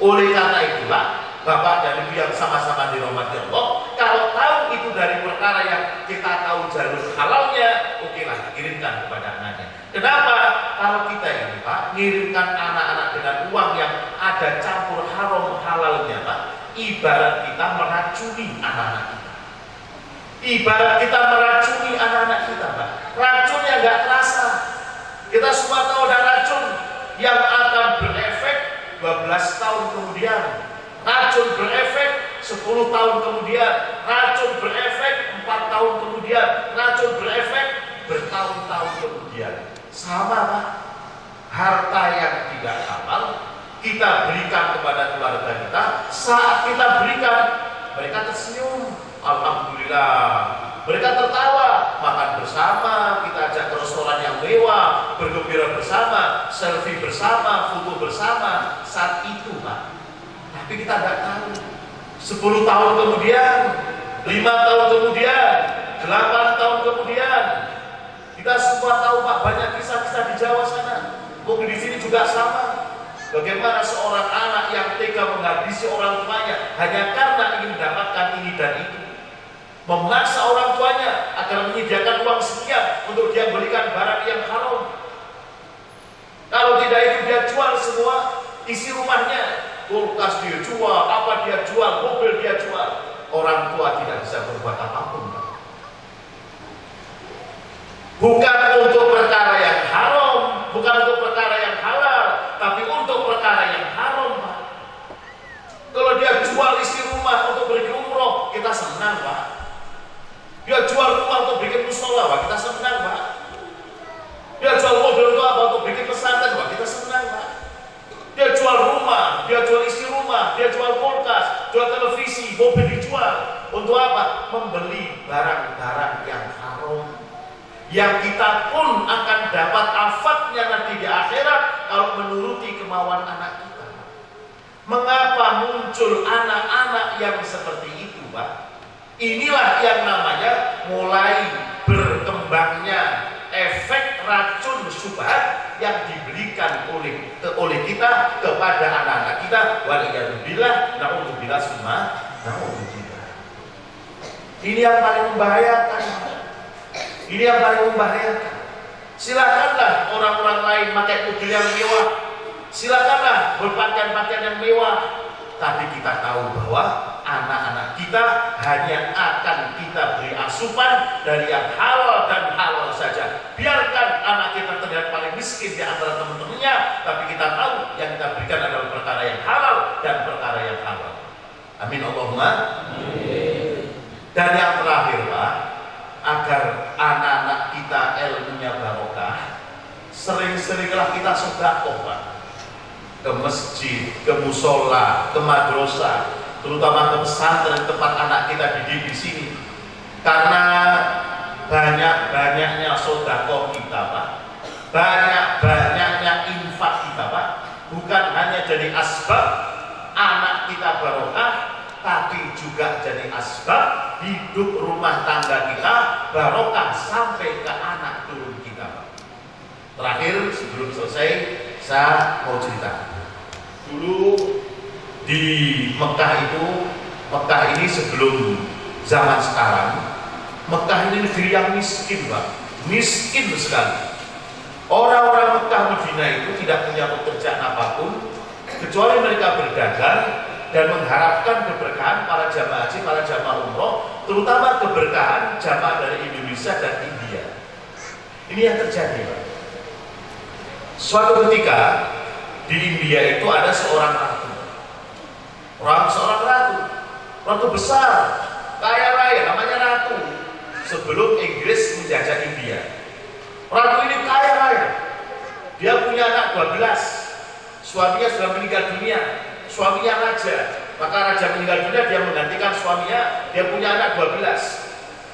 Oleh karena itulah Bapak dan Ibu yang sama-sama dirahmati Allah, kalau tahu itu dari perkara yang kita tahu jalur halalnya, okelah kirimkan kepada anaknya. Kenapa? Kalau kita ini Pak ngirimkan anak-anak dengan uang yang ada campur haram halalnya Pak, ibarat kita meracuni anak-anak kita. Ibarat kita meracuni anak-anak kita Pak. Racun yang nggak terasa. Kita semua tahu ada racun yang akan berefek 12 tahun kemudian, racun berefek 10 tahun kemudian, racun berefek 4 tahun kemudian, racun berefek bertahun-tahun kemudian. Sama Pak, harta yang tidak halal kita berikan kepada keluarga kita, saat kita berikan mereka tersenyum, alhamdulillah, mereka tertawa, makan bersama, kita ajak ke restoran yang mewah, bergembira bersama, selfie bersama, foto bersama. Saat itu Pak, tapi kita tidak tahu 10 tahun kemudian, 5 tahun kemudian, 8 tahun kemudian, kita semua tahu Pak, banyak kisah-kisah di Jawa sana, mungkin di sini juga sama. Bagaimana seorang anak yang tega menghabisi orang tuanya hanya karena ingin mendapatkan ini dan itu, memaksa orang tuanya agar menyediakan uang sekian untuk dia belikan barang yang haram. Kalau tidak itu dia jual semua isi rumahnya, kulkas dia jual, apa dia jual, mobil dia jual. Orang tua tidak bisa berbuat apapun. Bukan untuk perkara yang haram, bukan untuk perkara yang halal, tapi untuk perkara yang haram Pak. Kalau dia jual isi rumah untuk pergi umroh, kita senang Pak. Dia jual rumah untuk bikin musola, Pak, kita senang Pak. Dia jual mobil untuk apa? Untuk bikin pesantren, Pak, kita senang Pak. Dia jual rumah, dia jual isi rumah, dia jual kulkas, jual televisi, mobil dijual. Untuk apa? Membeli barang-barang yang haram, yang kita pun akan dapat afatnya nanti di akhirat kalau menuruti kemauan anak kita. Mengapa muncul anak-anak yang seperti itu Pak? Inilah yang namanya mulai berkembangnya efek racun syubhat yang diberikan oleh kita kepada anak-anak kita. Waliyadzubillah, naudzubillah summa naudzubillah. Ini yang paling membahayakan. Ini yang paling membahayakan. Silakanlah orang-orang lain pakai mobil yang mewah, silakanlah berpakaian-pakaian yang mewah, tapi kita tahu bahwa anak-anak kita hanya akan kita beri asupan dari yang halal dan halal saja. Biarkan anak kita terlihat paling miskin di antara teman-temannya, tapi kita tahu yang kita berikan adalah perkara yang halal dan perkara yang halal. Amin Allahumma. Dan yang terakhir Pak, agar anak-anak kita ilmunya barokah, sering-seringlah kita sedekah Pak, ke masjid, ke musola, ke madrasah, terutama ke pesantren tempat anak kita dididik di sini. Karena banyak-banyaknya sedekah kita Pak, banyak-banyaknya infak kita Pak, bukan hanya jadi asbab anak kita barokah, tapi juga jadi asbab hidup rumah tangga kita barokah sampai ke anak turun kita. Terakhir sebelum selesai, saya mau cerita. Dulu di Mekah ini sebelum zaman sekarang, Mekah ini negeri yang miskin Pak, miskin sekali. Orang-orang Mekah Madinah itu tidak punya pekerjaan apapun kecuali mereka berdagang dan mengharapkan keberkahan para jamaah haji, para jamaah umroh, terutama keberkahan jamaah dari Indonesia dan India. Ini yang terjadi Pak. Suatu ketika di India itu ada seorang ratu besar, kaya raya, namanya ratu. Sebelum Inggris menjajah India, ratu ini kaya raya. Dia punya anak 12, suaminya sudah meninggal dunia. Suaminya raja, maka raja meninggal dunia, dia menggantikan suaminya, dia punya anak 12.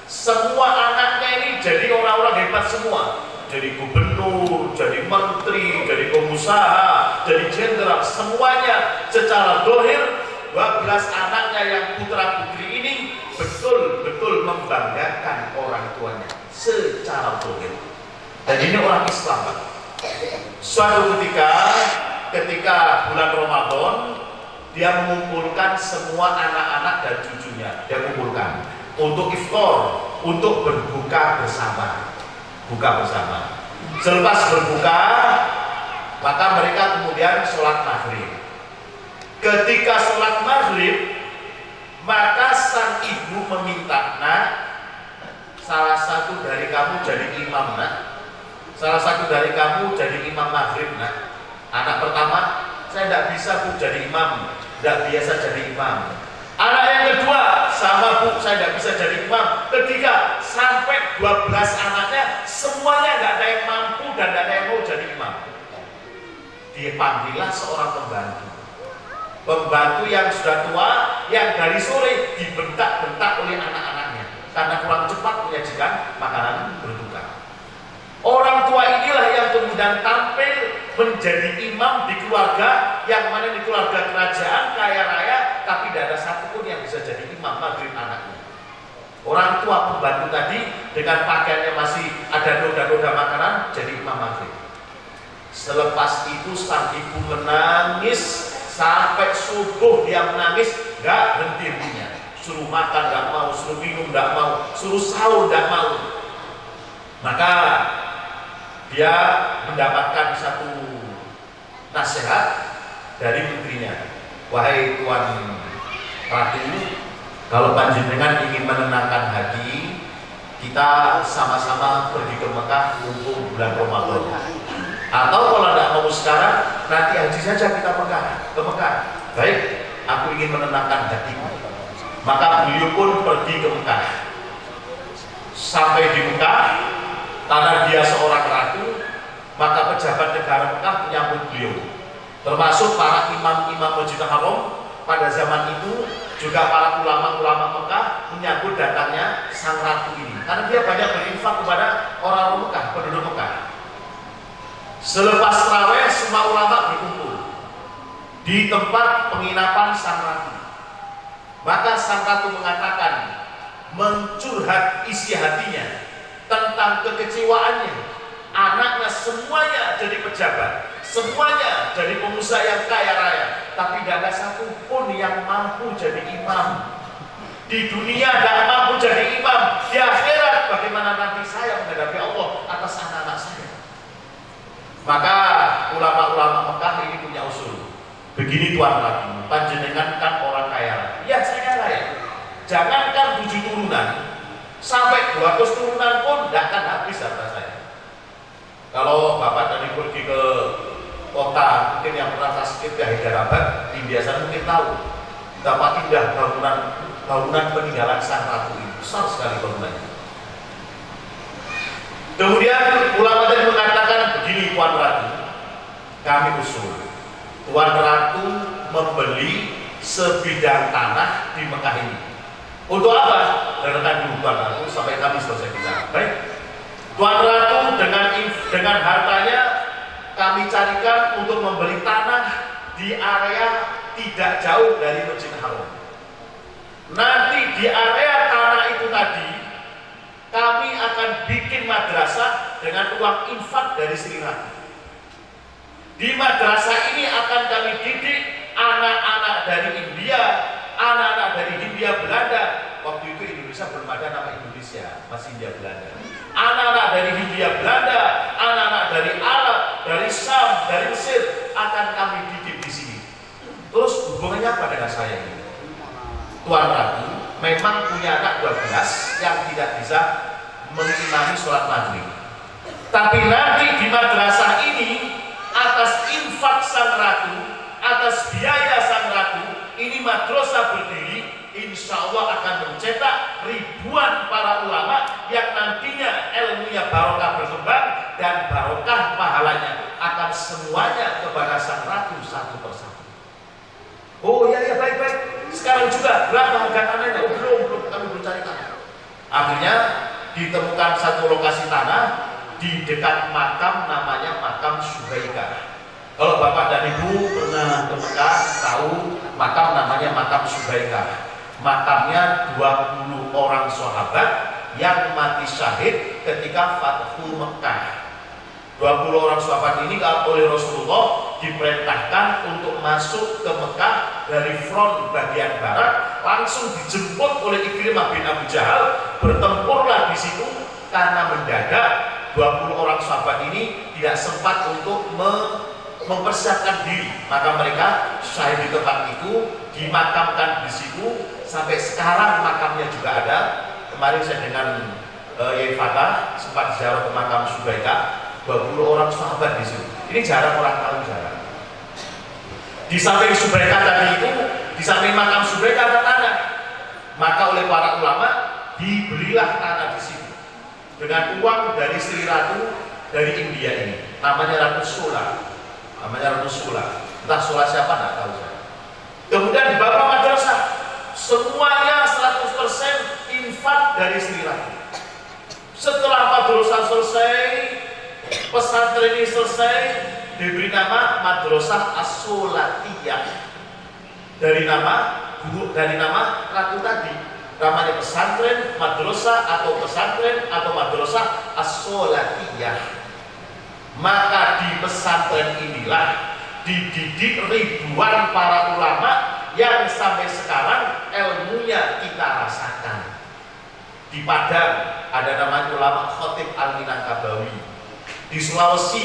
Semua anaknya ini jadi orang-orang hebat semua, jadi gubernur, jadi menteri, jadi pengusaha, jadi jenderal, semuanya secara dohir 12 anaknya yang putra putri ini betul-betul membanggakan orang tuanya secara dohir. Dan ini orang Islam Pak. Suatu ketika bulan Ramadan, dia mengumpulkan semua anak-anak dan cucunya, dia kumpulkan untuk iftar, untuk berbuka bersama, buka bersama. Selepas berbuka, maka mereka kemudian sholat maghrib. Ketika sholat maghrib, maka sang ibu meminta, nak, salah satu dari kamu jadi imam nak, salah satu dari kamu jadi imam maghrib nak. Anak pertama, saya tidak bisa Bu jadi imam, tidak biasa jadi imam. Anak yang kedua, sama Bu, saya tidak bisa jadi imam. Ketiga, sampai 12 anaknya, semuanya tidak ada yang mampu dan tidak ada yang mau jadi imam. Dipanggillah seorang pembantu yang sudah tua, yang dari sore dibentak-bentak oleh anak-anaknya karena kurang cepat menyajikan makanan berbuka. Orang tua inilah yang kemudian tampil menjadi imam di keluarga yang mana di keluarga kerajaan kaya raya, tapi tidak ada satupun yang bisa jadi imam maghrib anaknya. Orang tua pembantu tadi dengan pakaiannya masih ada noda-noda makanan jadi imam maghrib. Selepas itu sang ibu menangis sampai subuh, dia menangis nggak henti-hentinya. Suruh makan nggak mau, suruh minum nggak mau, suruh sahur nggak mau. Maka dia mendapatkan satu nasihat dari menterinya. Wahai Tuan Ratu, kalau panjenengan ingin menenangkan hati, kita sama-sama pergi ke Mekah untuk bulan Ramadan. Atau kalau tidak mau sekarang, nanti haji saja kita ke Mekah. Baik, aku ingin menenangkan hatimu. Maka beliau pun pergi ke Mekah. Sampai di Mekah, karena dia seorang ratu, maka pejabat negara Mekah menyambut beliau, termasuk para imam-imam Masjidil Haram pada zaman itu, juga para ulama-ulama Mekah menyambut datangnya sang ratu ini, karena dia banyak berinfak kepada orang Mekah, penduduk Mekah. Selepas tarawih, semua ulama berkumpul di tempat penginapan sang ratu. Maka sang ratu mengatakan, mencurhat isi hatinya tentang kekecewaannya, anaknya semuanya jadi pejabat, semuanya jadi pengusaha yang kaya raya, tapi tidak ada satupun yang mampu jadi imam. Di dunia tidak mampu jadi imam, di akhirat bagaimana nanti saya menghadapi Allah atas anak-anak saya? Maka ulama-ulama Mekah ini punya usul. Begini Tuan Ratu, panjenengan kan orang kaya. Ya saya kaya. Jangankan 7 turunan, sampai 200 turunan pun tidak akan habis harta saya. Kalau Bapak tadi pergi ke kota, mungkin yang pernah tasbih ke Hyderabad, di biasa mungkin tahu. Dapat indah bangunan peninggalan sang ratu ini, besar sekali bangunannya. Kemudian ulama tadi mengatakan begini Tuan Ratu, kami usul Tuan Ratu membeli sebidang tanah di Mekah ini. Untuk apa? Dengarkan dulu Tuan Ratu sampai kami selesai bicara. Baik, Tuan Ratu dengan hartanya kami carikan untuk membeli tanah di area tidak jauh dari Masjidil Haram. Nanti di area tanah itu tadi kami akan bikin madrasah dengan uang infak dari Sri Ratu. Di madrasah ini akan kami didik anak-anak dari India, anak-anak dari Hindia Belanda. Waktu itu Indonesia belum ada nama Indonesia, masih Hindia Belanda. Anak-anak dari Hindia Belanda, anak-anak dari Arab, dari Syam, dari Mesir akan kami didik di sini. Terus hubungannya apa dengan saya ini? Tuan Ratu memang punya anak 12 yang tidak bisa mengimami sholat maghrib. Tapi nanti di madrasah ini atas infak sang ratu, atas biaya sang ratu, ini madrasah berdiri, insya Allah akan mencetak ribuan para ulama yang nantinya ilmunya barokah berkembang dan barokah pahalanya akan semuanya kepada sang ratu satu persatu. Oh iya baik. Sekarang juga berapa harga tanahnya? Oh belum kami belum cari tanah. Akhirnya ditemukan satu lokasi tanah di dekat makam, namanya makam Subaikah. Kalau Bapak dan Ibu pernah ke Mekah tahu makam namanya makam Subaikah. Makamnya 20 orang sahabat yang mati syahid ketika Fathu Mekah. 20 orang sahabat ini oleh Rasulullah diperintahkan untuk masuk ke Mekah dari front bagian barat, langsung dijemput oleh Ikrimah bin Abu Jahal, bertempurlah di situ karena mendadak 20 orang sahabat ini tidak sempat untuk mempersiapkan diri, maka mereka syahid di tempat itu, dimakamkan di situ, sampai sekarang makamnya juga ada. Kemarin saya dengan Yai Fatah sempat ziarah ke makam Subaikah, 20 orang sahabat di situ. Ini jarang orang tahu, jarang. Di samping Subaikah tadi itu, di samping makam Subaikah ada tanah. Maka oleh para ulama dibelilah tanah di situ dengan uang dari Sri Ratu dari India ini. Namanya Ratu Sula. Entah Sula siapa nggak tahu saya. Kemudian dibangun madrasah. Semuanya 100% infak dari Sri Ratu. Setelah madrasah selesai, pesantren ini selesai, diberi nama Madrasah As-Solatiyah dari nama Ratu tadi. Namanya pesantren madrasah atau madrasah As-Solatiyah. Maka di pesantren inilah dididik ribuan para ulama yang sampai sekarang ilmunya kita rasakan. Di Padang ada namanya ulama Khotib Al-Minangkabawi. Di Sulawesi,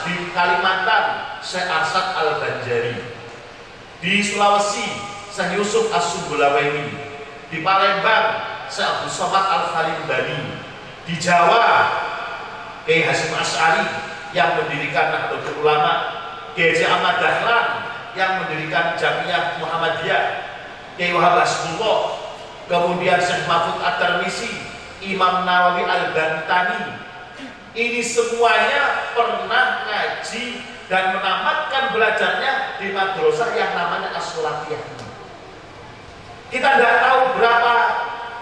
di Kalimantan, Syekh Arsyad Al-Banjari. Di Sulawesi, Syekh Yusuf As-Sumbulaweni. Di Palembang, Syekh Abdul Somad Al-Falimbani. Di Jawa, Kiai Hasyim Asy'ari yang mendirikan Nahdlatul Ulama. Kiai Haji Ahmad Dahlan yang mendirikan Jamiah Muhammadiyah. Kiai Wahab Hasbullah. Kemudian Syekh Mahfud At-Tirmizi, Imam Nawawi Al-Bantani. Ini semuanya pernah ngaji dan menamatkan belajarnya di madrasah yang namanya As-Solatiyah. Kita tidak tahu berapa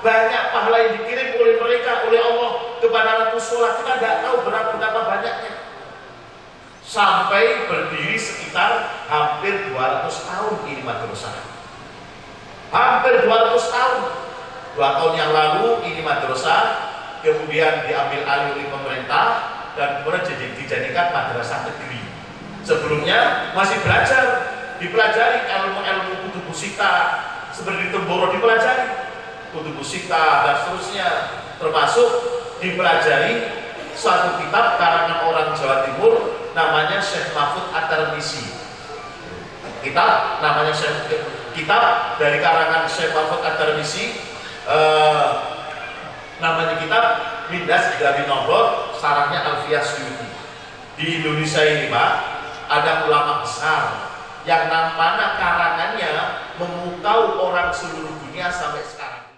banyak pahala yang dikirim oleh mereka, oleh Allah kepada Ratu Sholat. Kita tidak tahu berapa banyaknya. Sampai berdiri sekitar hampir 200 tahun ini madrasah. Hampir 200 tahun. 2 tahun yang lalu ini madrasah kemudian diambil alih oleh pemerintah dan kemudian dijadikan madrasah negeri. Sebelumnya masih dipelajari ilmu-ilmu kutub sita, seperti Temboro dipelajari, Kutubus Sittah dan seterusnya, termasuk dipelajari suatu kitab karangan orang Jawa Timur namanya Syekh Mahfud At-Tirmizi. Kitab dari karangan Syekh Mahfud At-Tirmizi, namanya kitab Mindas dari Nombor, sarahnya Alfiyah Suyuti. Di Indonesia ini Pak, ada ulama besar yang mana karangannya memukau orang seluruh dunia sampai sekarang.